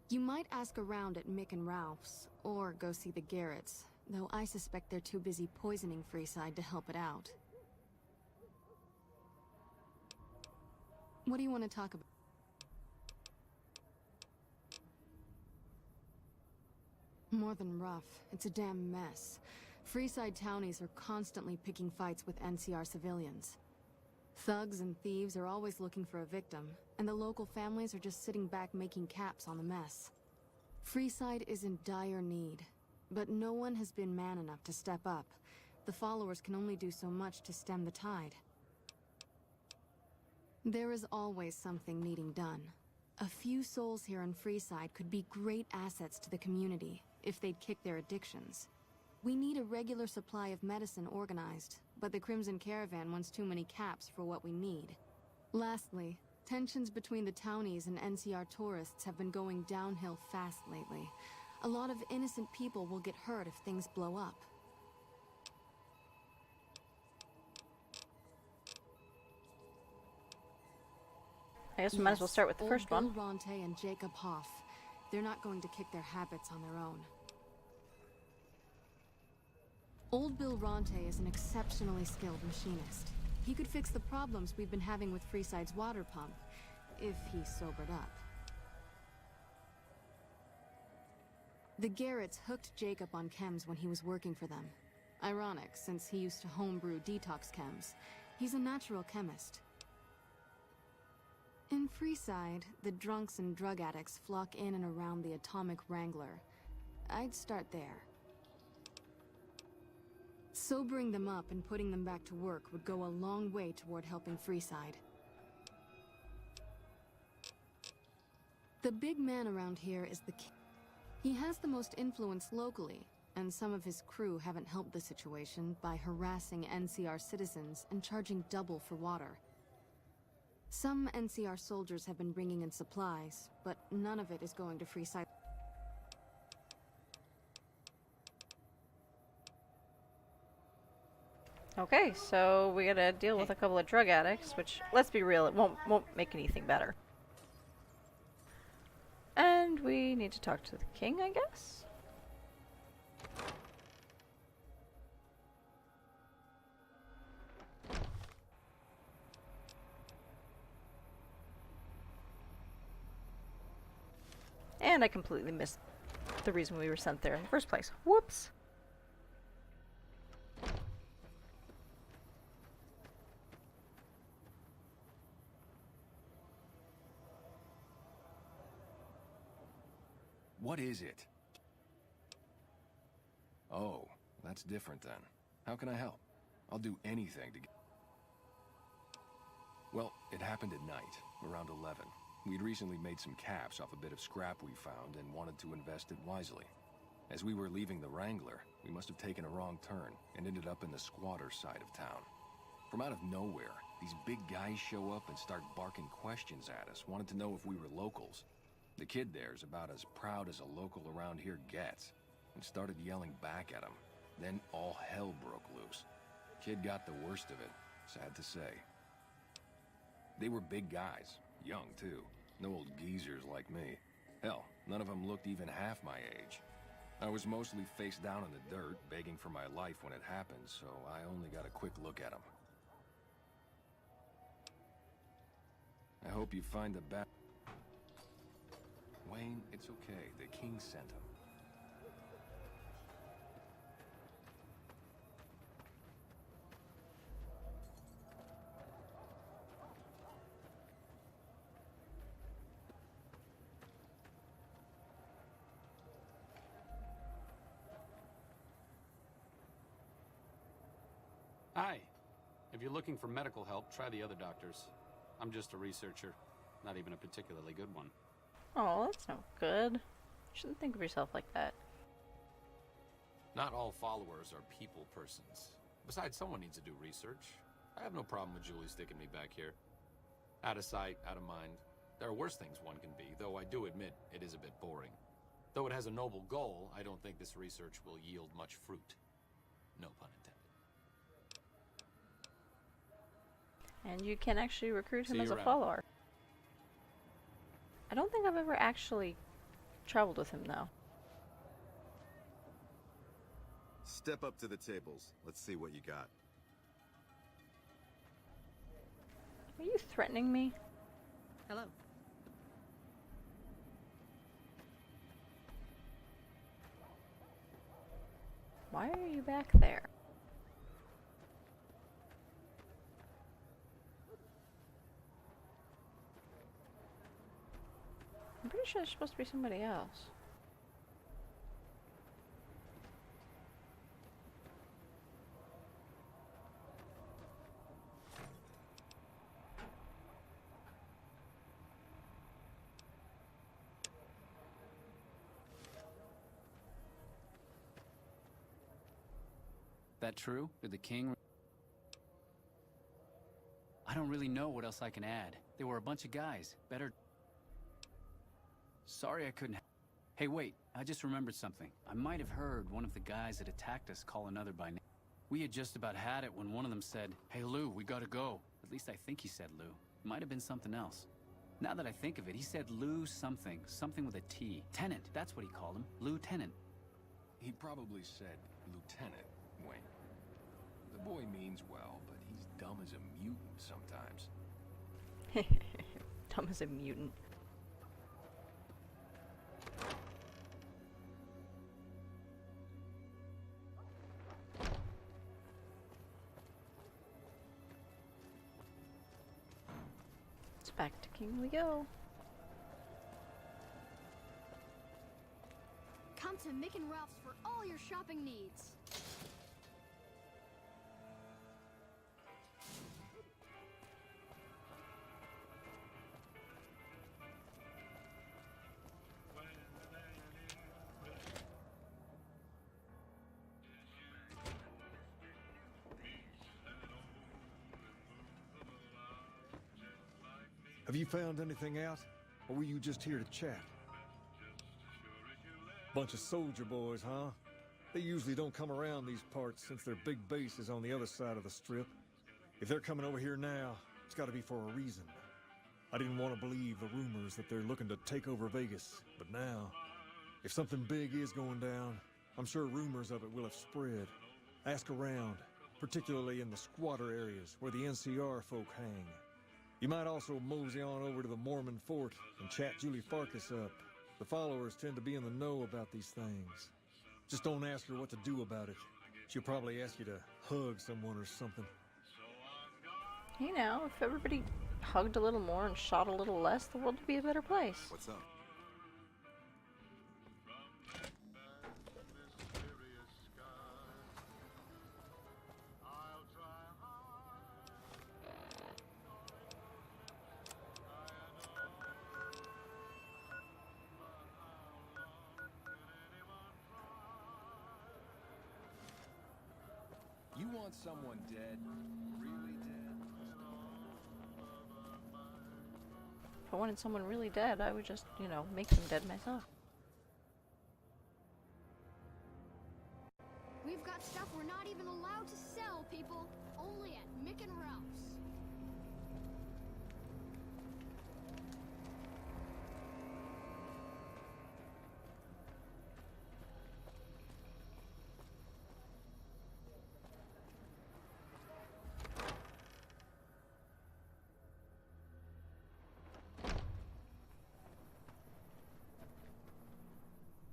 You might ask around at Mick and Ralph's, or go see the Garretts, though I suspect they're too busy poisoning Freeside to help it out. What do you want to talk about? More than rough. It's a damn mess. Freeside townies are constantly picking fights with NCR civilians. Thugs and thieves are always looking for a victim, and the local families are just sitting back making caps on the mess. Freeside is in dire need, but no one has been man enough to step up. The followers can only do so much to stem the tide. There is always something needing done. A few souls here in Freeside could be great assets to the community if they'd kick their addictions. We need a regular supply of medicine organized, but the Crimson Caravan wants too many caps for what we need. Lastly, tensions between the townies and NCR tourists have been going downhill fast lately. A lot of innocent people will get hurt if things blow up. I guess we might as well start with the first one. Bill Ronte and Jacob Hoff. They're not going to kick their habits on their own. Old Bill Ronte is an exceptionally skilled machinist. He could fix the problems we've been having with Freeside's water pump, if he sobered up. The Garretts hooked Jacob on chems when he was working for them. Ironic, since he used to homebrew detox chems. He's a natural chemist. In Freeside, the drunks and drug addicts flock in and around the Atomic Wrangler. I'd start there. Sobering them up and putting them back to work would go a long way toward helping Freeside. The big man around here is the king. He has the most influence locally, and some of his crew haven't helped the situation by harassing NCR citizens and charging double for water. Some NCR soldiers have been bringing in supplies, but none of it is going to Freeside. Okay, so we gotta deal with a couple of drug addicts, which, let's be real, it won't make anything better. And we need to talk to the king, I guess? And I completely missed the reason we were sent there in the first place. Whoops! What is it? Oh, that's different then. How can I help? I'll do anything to get... Well, it happened at night, around 11. We'd recently made some caps off a bit of scrap we found and wanted to invest it wisely. As we were leaving the Wrangler, we must have taken a wrong turn and ended up in the squatter side of town. From out of nowhere, these big guys show up and start barking questions at us, wanted to know if we were locals. The kid there's about as proud as a local around here gets, and started yelling back at him. Then all hell broke loose. Kid got the worst of it, sad to say. They were big guys, young too, no old geezers like me. Hell, none of them looked even half my age. I was mostly face down in the dirt, begging for my life when it happened, so I only got a quick look at them. I hope you find the bat. Wayne, it's okay. The king sent him. Hi. If you're looking for medical help, try the other doctors. I'm just a researcher, not even a particularly good one. Oh, that's not good. You shouldn't think of yourself like that. Not all followers are people persons. Besides, someone needs to do research. I have no problem with Julie sticking me back here. Out of sight, out of mind. There are worse things one can be, though I do admit it is a bit boring. Though it has a noble goal, I don't think this research will yield much fruit. No pun intended. And you can actually recruit him See as you a around. follower. I don't think I've ever actually traveled with him, though. Step up to the tables. Let's see what you got. Are you threatening me? Hello. Why are you back there? I'm pretty sure there's supposed to be somebody else. That true? Did the king... I don't really know what else I can add. They were a bunch of guys. Better... Sorry I couldn't... Hey, wait. I just remembered something. I might have heard one of the guys that attacked us call another by name. We had just about had it when one of them said, "Hey, Lou, we gotta go." At least I think he said Lou. It might have been something else. Now that I think of it, he said Lou something. Something with a T. Tenant. That's what he called him. Lieutenant. He probably said lieutenant, Wayne. The boy means well, but he's dumb as a mutant sometimes. Dumb as a mutant. It's back to King we go. Come to Mick and Ralph's for all your shopping needs. Have you found anything out? Or were you just here to chat? Bunch of soldier boys, huh? They usually don't come around these parts since their big base is on the other side of the strip. If they're coming over here now, it's gotta be for a reason. I didn't want to believe the rumors that they're looking to take over Vegas, but now, if something big is going down, I'm sure rumors of it will have spread. Ask around, particularly in the squatter areas where the NCR folk hang. You might also mosey on over to the Mormon fort and chat Julie Farkas up. The followers tend to be in the know about these things. Just don't ask her what to do about it. She'll probably ask you to hug someone or something. You know, if everybody hugged a little more and shot a little less, the world would be a better place. What's up? You want someone dead? Really dead? If I wanted someone really dead, I would just, you know, make them dead myself. We've got stuff we're not even allowed to sell, people. Only at Mick and Ralph's.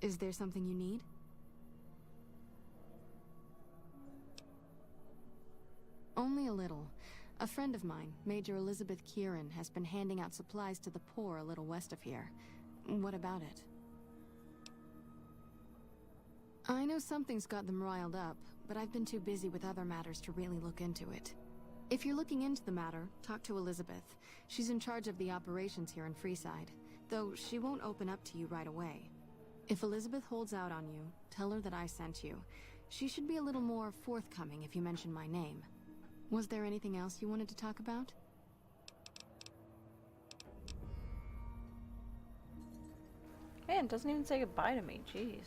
Is there something you need? Only a little. A friend of mine, Major Elizabeth Kieran, has been handing out supplies to the poor a little west of here. What about it? I know something's got them riled up, but I've been too busy with other matters to really look into it. If you're looking into the matter, talk to Elizabeth. She's in charge of the operations here in Freeside, though she won't open up to you right away. If Elizabeth holds out on you, tell her that I sent you. She should be a little more forthcoming if you mention my name. Was there anything else you wanted to talk about? Man, doesn't even say goodbye to me, jeez.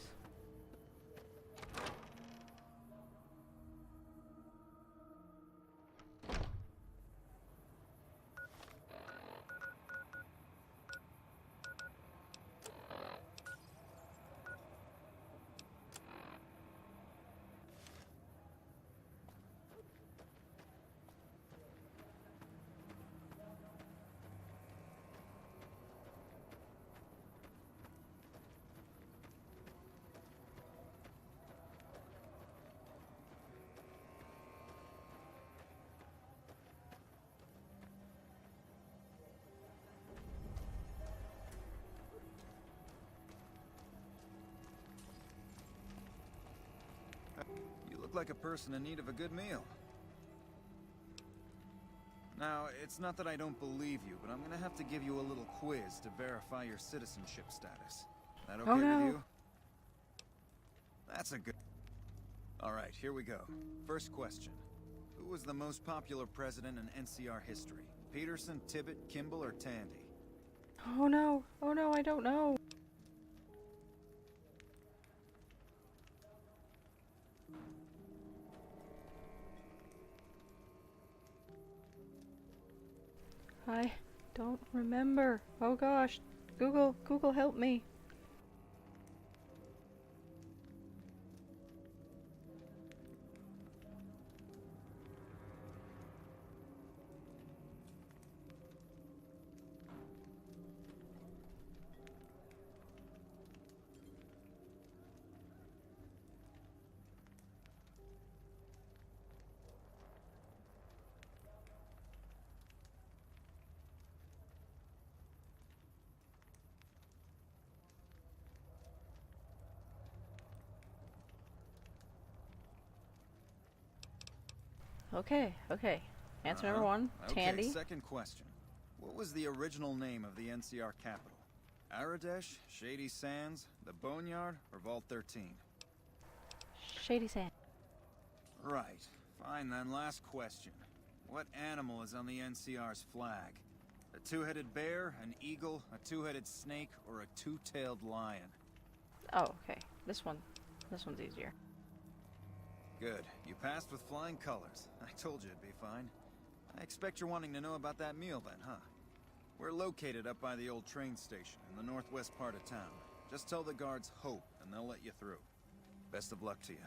You look like a person in need of a good meal. Now, it's not that I don't believe you, but I'm gonna have to give you a little quiz to verify your citizenship status. That okay with you? That's a good... Alright, here we go. First question. Who was the most popular president in NCR history? Peterson, Tibbet, Kimball, or Tandy? Oh no, I don't know. I don't remember. Oh gosh. Google help me. Okay. Answer number one, Tandy. Okay, second question. What was the original name of the NCR capital? Aradesh, Shady Sands, the Boneyard, or Vault 13? Shady Sand. Right. Fine then, last question. What animal is on the NCR's flag? A two-headed bear, an eagle, a two-headed snake, or a two-tailed lion? Oh, okay. This one's easier. Good. You passed with flying colors. I told you it'd be fine. I expect you're wanting to know about that meal then, huh? We're located up by the old train station in the northwest part of town. Just tell the guards Hope, and they'll let you through. Best of luck to you.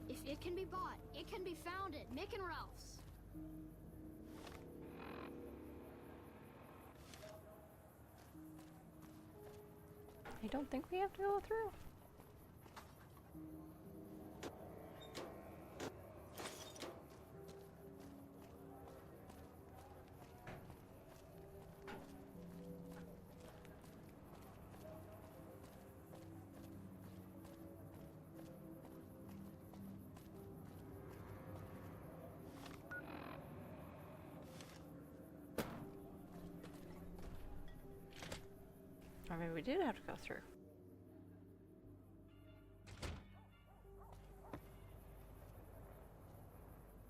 If it can be bought, it can be found at Mick and Ralph's. I don't think we have to go through. Or maybe we did have to go through.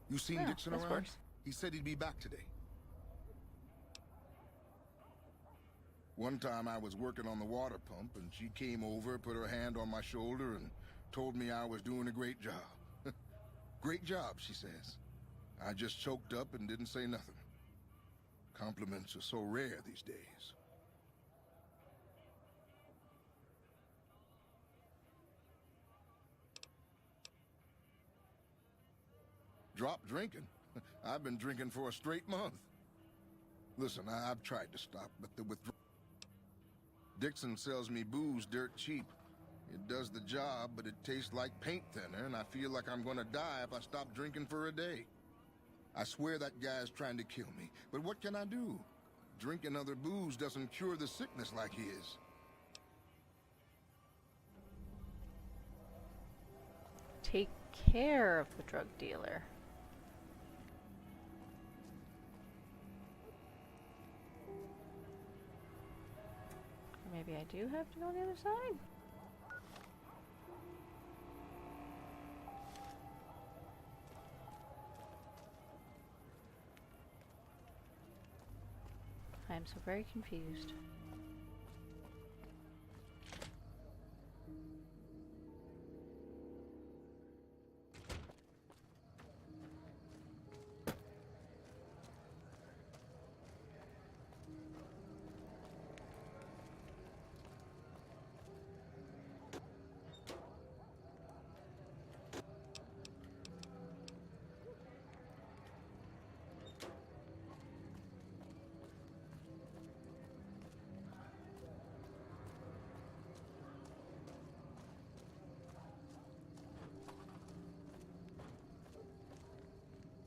You seen Yeah, Dixon this around? works. He said he'd be back today. One time I was working on the water pump and she came over, put her hand on my shoulder and told me I was doing a great job. Great job, she says. I just choked up and didn't say nothing. Compliments are so rare these days. Drop drinking? I've been drinking for a straight month. Listen, I've tried to stop, but the withdrawal... Dixon sells me booze dirt cheap. It does the job, but it tastes like paint thinner, and I feel like I'm gonna die if I stop drinking for a day. I swear that guy's trying to kill me, but what can I do? Drinking other booze doesn't cure the sickness like his. Take care of the drug dealer. Maybe I do have to go on the other side? I am so very confused.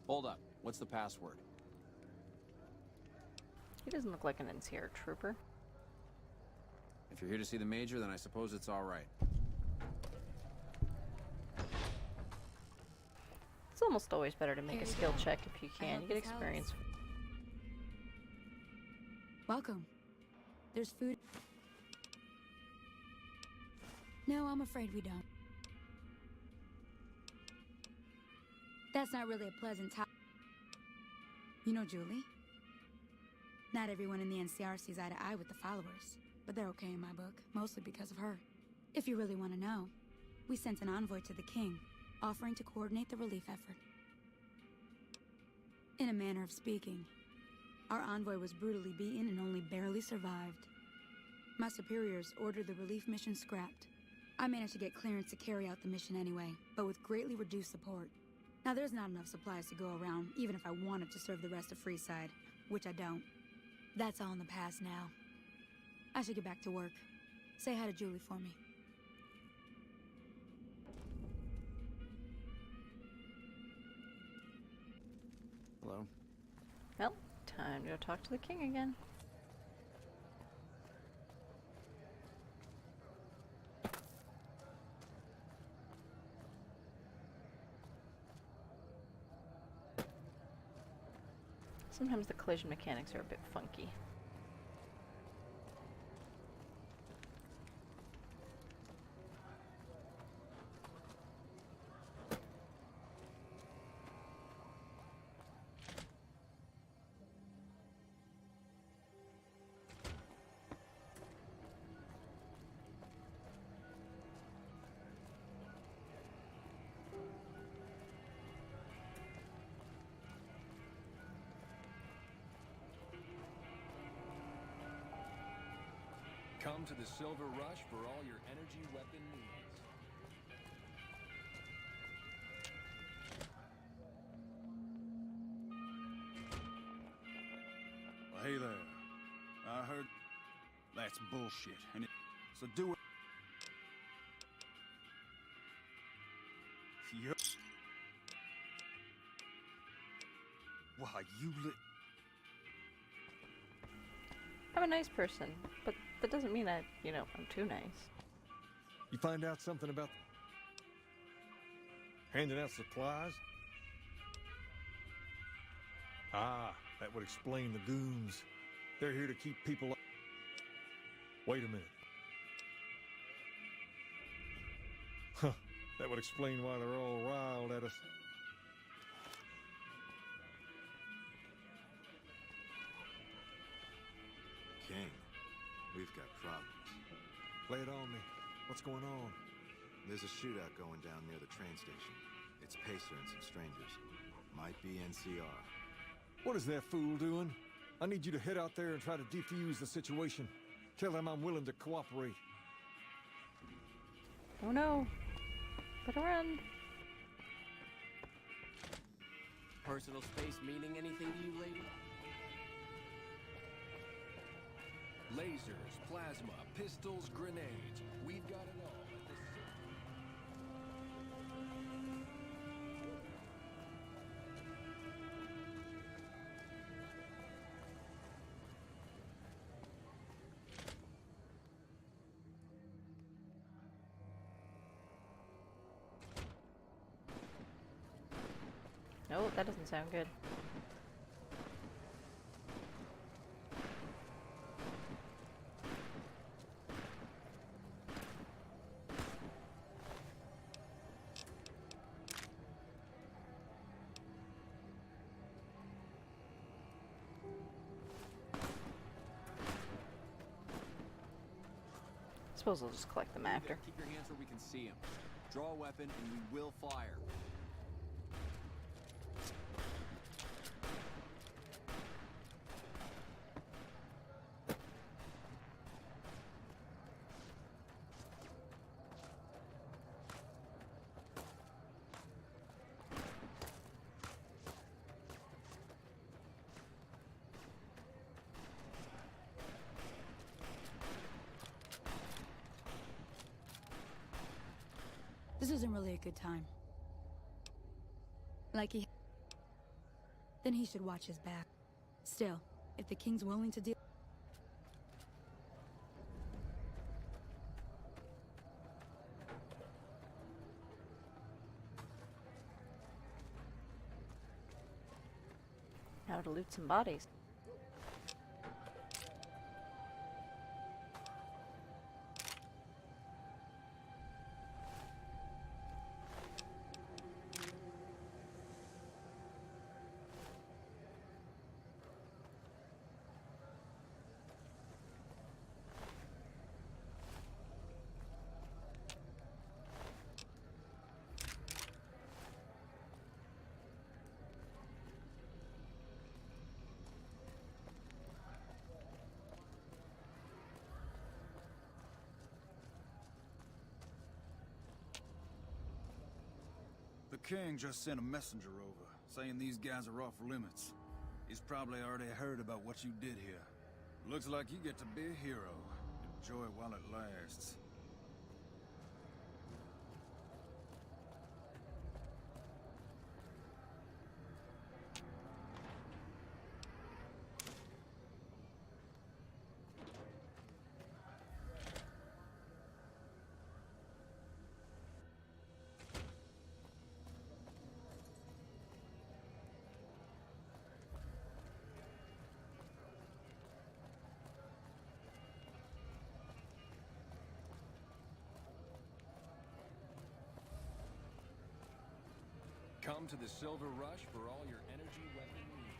Hold up. What's the password? He doesn't look like an NCR trooper. If you're here to see the Major, then I suppose it's all right. It's almost always better to make a skill check if you can. You get experience. Welcome. There's food. No, I'm afraid we don't. That's not really a pleasant time. You know Julie? Not everyone in the NCR sees eye to eye with the followers, but they're okay in my book, mostly because of her. If you really want to know, we sent an envoy to the king, offering to coordinate the relief effort. In a manner of speaking, our envoy was brutally beaten and only barely survived. My superiors ordered the relief mission scrapped. I managed to get clearance to carry out the mission anyway, but with greatly reduced support. Now, there's not enough supplies to go around, even if I wanted to serve the rest of Freeside, which I don't. That's all in the past now. I should get back to work. Say hi to Julie for me. Hello? Well, time to go talk to the king again. Sometimes the collision mechanics are a bit funky. Come to the Silver Rush for all your energy weapon needs. Well, hey there. I heard that's bullshit, and so do it. Yep. Why, you I'm a nice person, but that doesn't mean that, you know, I'm too nice. You find out something about handing out supplies? Ah, that would explain the goons. They're here to keep people up. Wait a minute. Huh, that would explain why they're all riled at us. King, we've got problems. Lay it on me. What's going on? There's a shootout going down near the train station. It's Pacer and some strangers. Might be NCR. What is that fool doing? I need you to head out there and try to defuse the situation. Tell them I'm willing to cooperate. Oh no. Better run. Personal space meaning anything to you, lady? Lasers, plasma, pistols, grenades. We've got it all at the No, that doesn't sound good. Suppose I'll just collect them after. Keep your hands where we can see him. Draw a weapon and we will fire. This isn't really a good time. Then he should watch his back. Still, if the king's willing to deal... Now to loot some bodies. The king just sent a messenger over, saying these guys are off limits. He's probably already heard about what you did here. Looks like you get to be a hero. Enjoy it while it lasts. Come to the Silver Rush for all your energy weapon needs.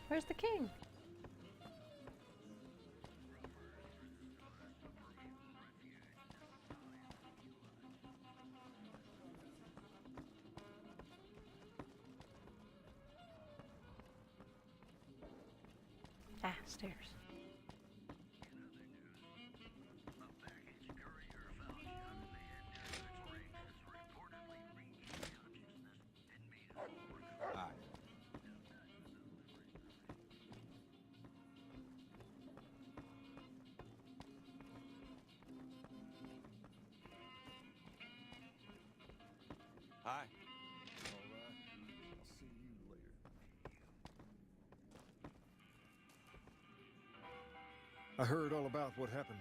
Where's the king? Ah, stairs. Hi. All right. I'll see you later. I heard all about what happened.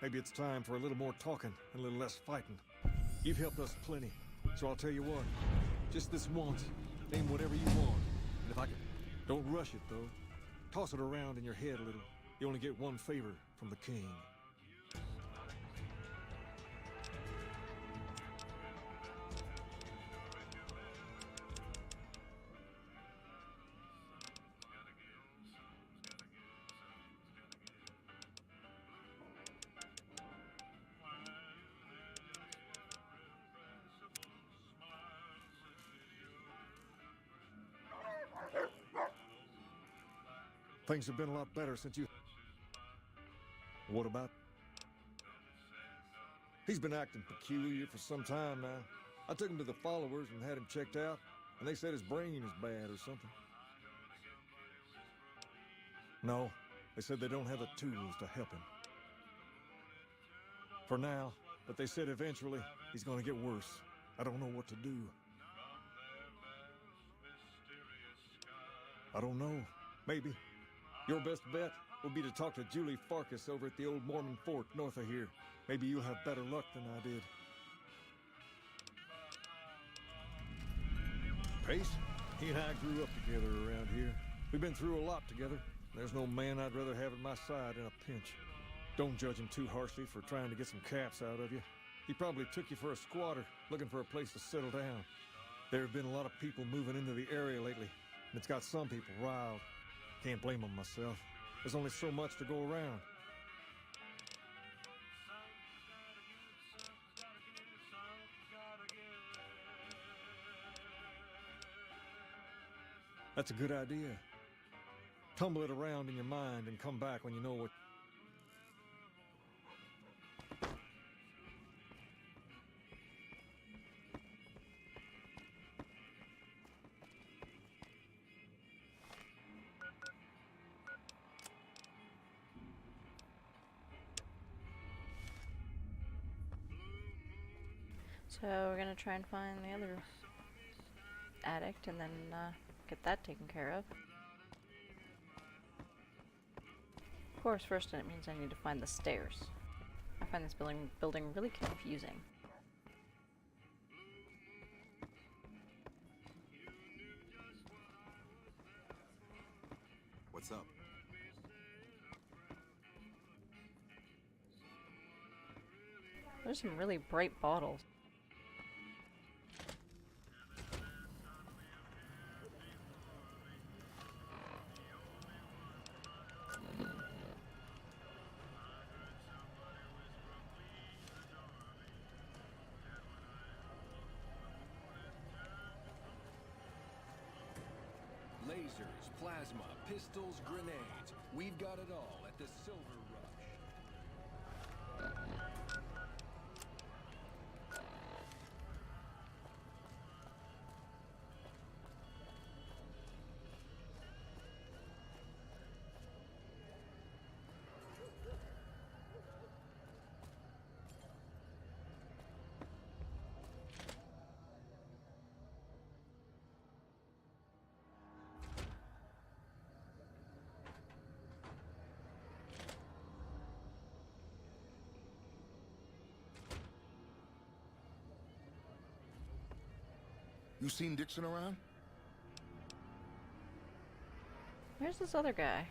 Maybe it's time for a little more talking and a little less fighting. You've helped us plenty, so I'll tell you what. Just this once, name whatever you want. And if I can... Don't rush it, though. Toss it around in your head a little. You only get one favor from the king. Things have been a lot better since you... What about... He's been acting peculiar for some time now. I took him to the followers and had him checked out, and they said his brain is bad or something. No, they said they don't have the tools to help him. For now, but they said eventually he's gonna get worse. I don't know what to do. I don't know. Maybe. Your best bet would be to talk to Julie Farkas over at the old Mormon fort north of here. Maybe you'll have better luck than I did. Pace, he and I grew up together around here. We've been through a lot together. There's no man I'd rather have at my side in a pinch. Don't judge him too harshly for trying to get some caps out of you. He probably took you for a squatter, looking for a place to settle down. There have been a lot of people moving into the area lately, and it's got some people riled. Can't blame them myself. There's only so much to go around. That's a good idea. Tumble it around in your mind and come back when you know what... So we're gonna try and find the other addict and then get that taken care of. Of course, first it means I need to find the stairs. I find this building really confusing. What's up? There's some really bright bottles. Lasers, plasma, pistols, grenades. We've got it all at the Silver Rush. You seen Dixon around? Where's this other guy?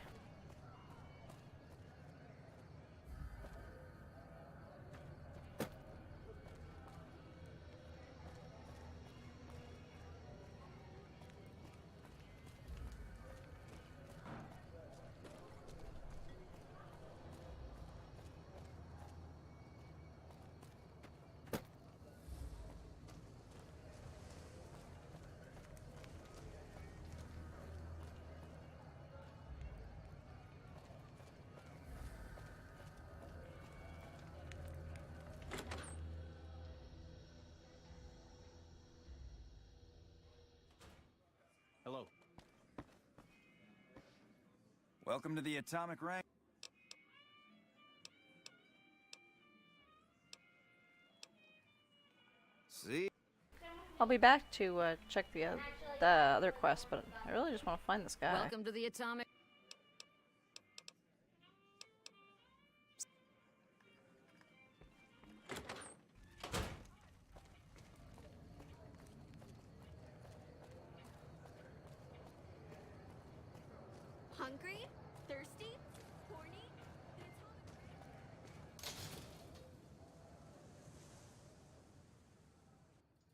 Hello. Welcome to the Atomic Rank. See? I'll be back to check the other quest, but I really just want to find this guy. Welcome to the Atomic... Hungry? Thirsty? Horny?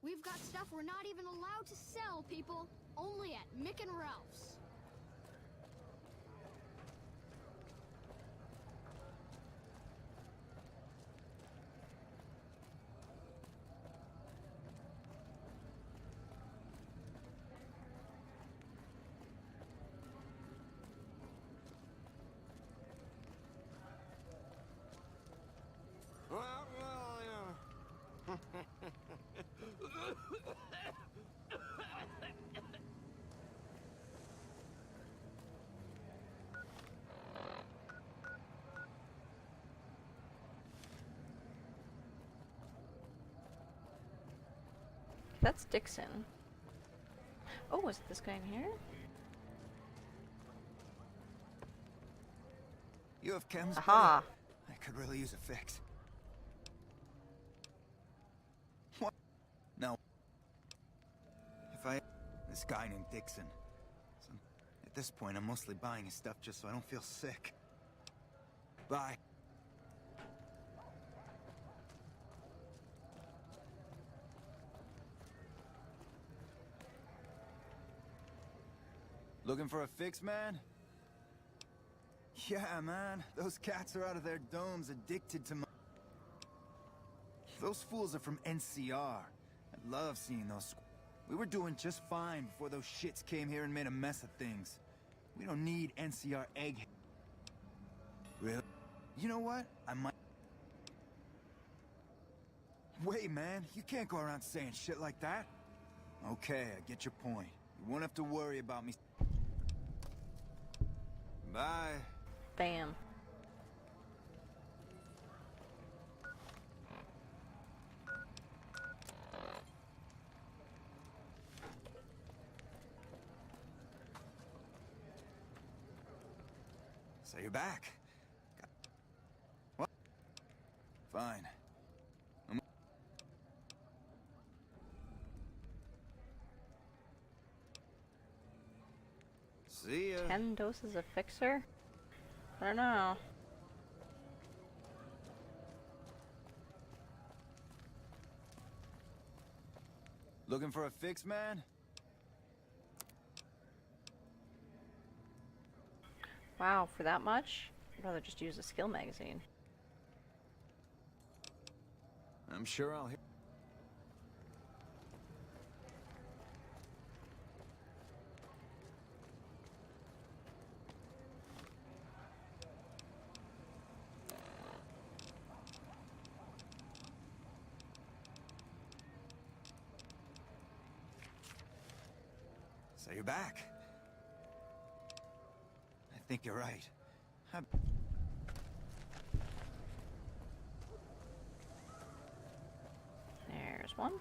We've got stuff we're not even allowed to sell, people. Only at Mick and Ralph's. That's Dixon. Oh, is it this guy in here? You have chems, Aha! buddy? I could really use a fix. What? No. This guy named Dixon. So, at this point, I'm mostly buying his stuff just so I don't feel sick. Bye. Looking for a fix, man? Yeah, man. Those cats are out of their domes addicted to Those fools are from NCR. I love seeing those. We were doing just fine before those shits came here and made a mess of things. We don't need NCR egg. Really? You know what? I might. Wait, man. You can't go around saying shit like that. Okay, I get your point. You won't have to worry about me. Bye. Bam. So you're back. What? Fine. See ya. 10 doses of fixer? I don't know. Looking for a fix, man? Wow, for that much? I'd rather just use a skill magazine. I'm sure I'll hear. So you're back. I think you're right. There's one.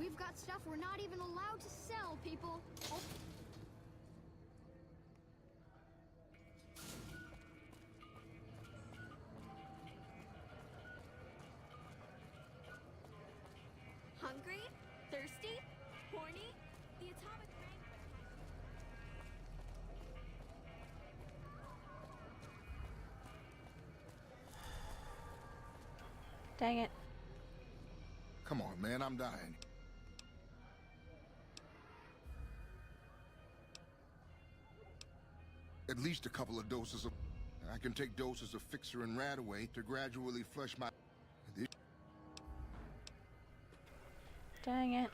We've got stuff we're not even allowed to sell, people. Oh. Hungry? Thirsty? Horny? The atomic Dang it. Come on, man, I'm dying. At least a couple of doses of... I can take doses of Fixer and Radaway to gradually flush my... Dang it.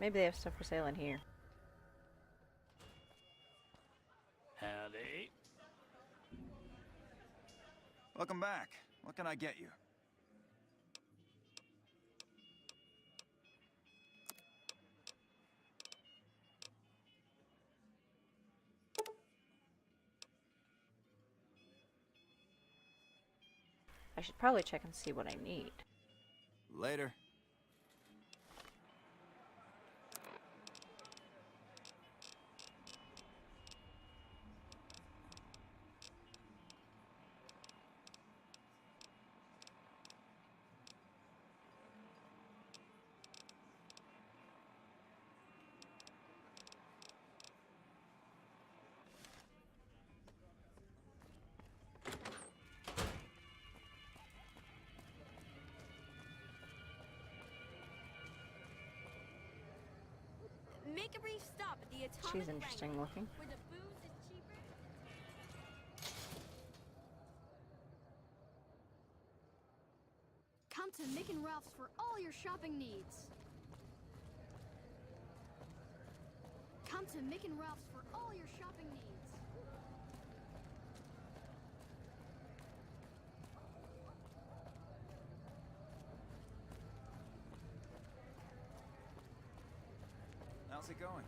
Maybe they have stuff for sale in here. Howdy. Welcome back. What can I get you? I should probably check and see what I need. Later. Make a brief stop at the Atomic She's interesting Wrangler, looking. where the booze is cheaper. Come to Mick and Ralph's for all your shopping needs. Come to Mick and Ralph's for all your shopping needs. How's it going?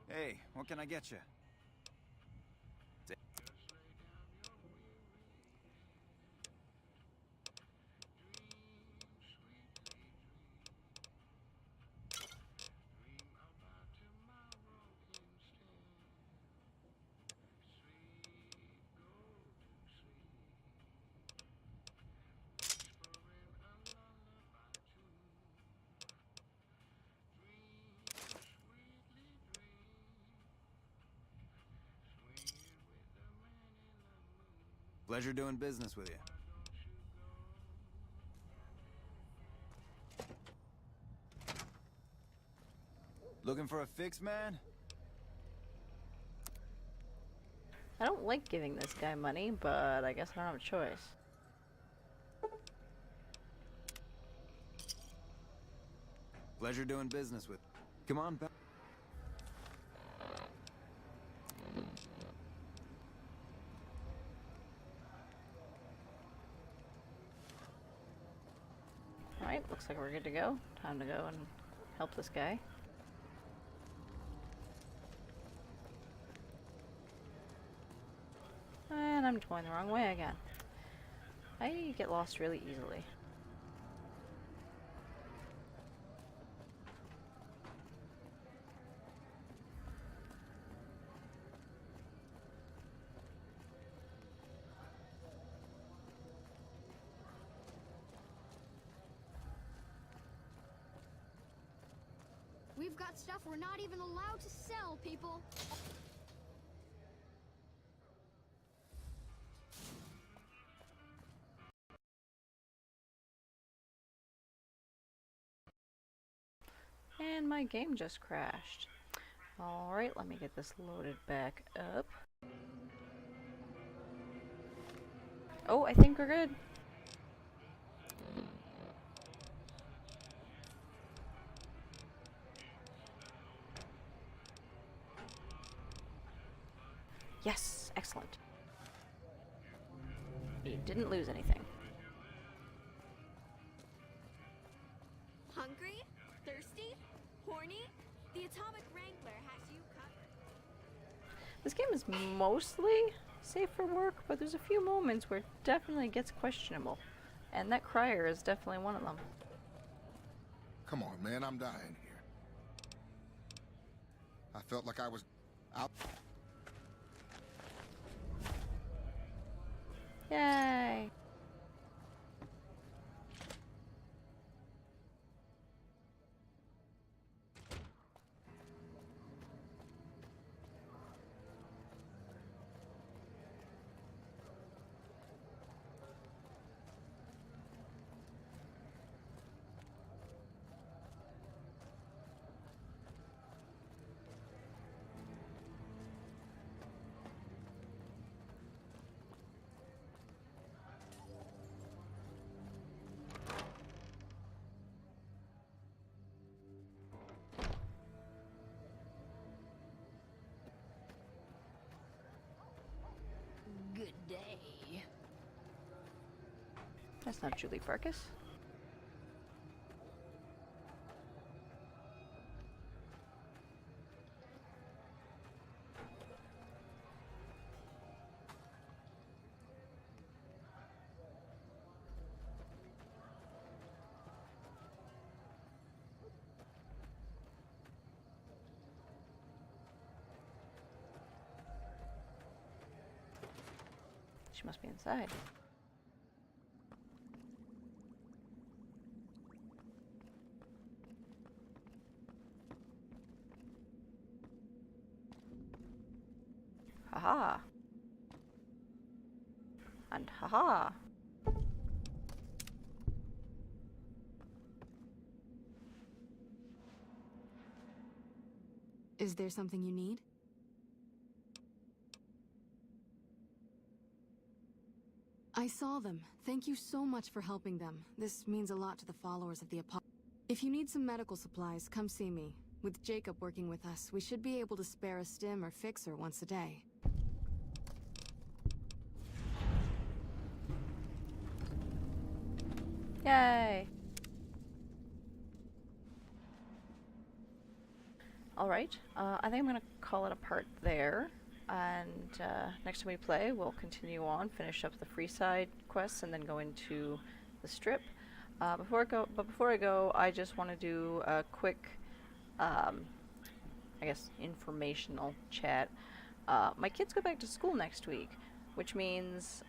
Hey, what can I get you? Pleasure doing business with you. Looking for a fix, man? I don't like giving this guy money, but I guess I don't have a choice. Pleasure doing business with. Come on, back. Alright, looks like we're good to go. Time to go and help this guy. And I'm going the wrong way again. I get lost really easily. We've got stuff we're not even allowed to sell, people. And my game just crashed. Alright, let me get this loaded back up. Oh, I think we're good. Yes, excellent. He didn't lose anything. Hungry? Thirsty? Horny? The Atomic Wrangler has you covered. This game is mostly safe for work, but there's a few moments where it definitely gets questionable. And that crier is definitely one of them. Come on, man, I'm dying here. I felt like I was out. Yay! Good day. That's not Julie Farkas. She must be inside. Haha. Is there something you need? I saw them. Thank you so much for helping them. This means a lot to the followers of the Apocalypse. If you need some medical supplies, come see me. With Jacob working with us, we should be able to spare a stim or fixer once a day. Yay! Alright, I think I'm gonna call it a part there. And next time we play, we'll continue on, finish up the Freeside quests, and then go into the Strip. Before I go, I just want to do a quick, I guess, informational chat. My kids go back to school next week, which means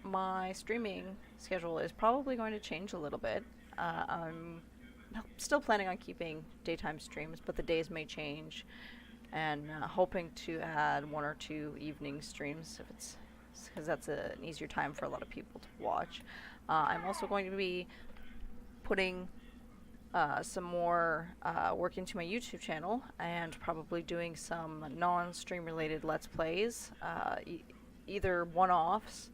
my streaming schedule is probably going to change a little bit. I'm still planning on keeping daytime streams, but the days may change. And hoping to add 1 or 2 evening streams, if it's because that's an easier time for a lot of people to watch. I'm also going to be putting some more work into my YouTube channel, and probably doing some non-stream related Let's Plays, either one-offs,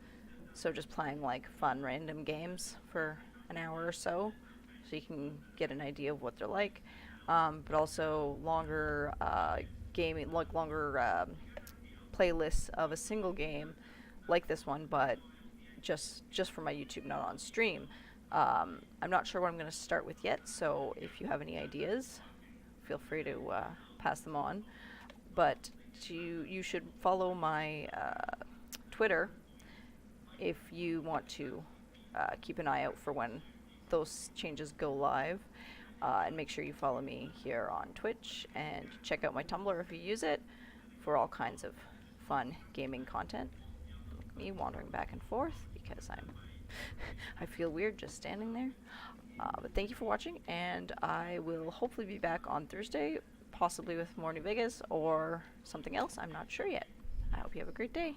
so just playing like fun random games for an hour or so you can get an idea of what they're like, but also longer gaming, like longer playlists of a single game like this one, but just for my YouTube, not on stream. I'm not sure what I'm going to start with yet, so if you have any ideas, feel free to pass them on. But you should follow my Twitter if you want to keep an eye out for when those changes go live. And make sure you follow me here on Twitch, and check out my Tumblr if you use it for all kinds of fun gaming content. Like me wandering back and forth because I feel weird just standing there. But thank you for watching, and I will hopefully be back on Thursday, possibly with more New Vegas or something else. I'm not sure yet. I hope you have a great day.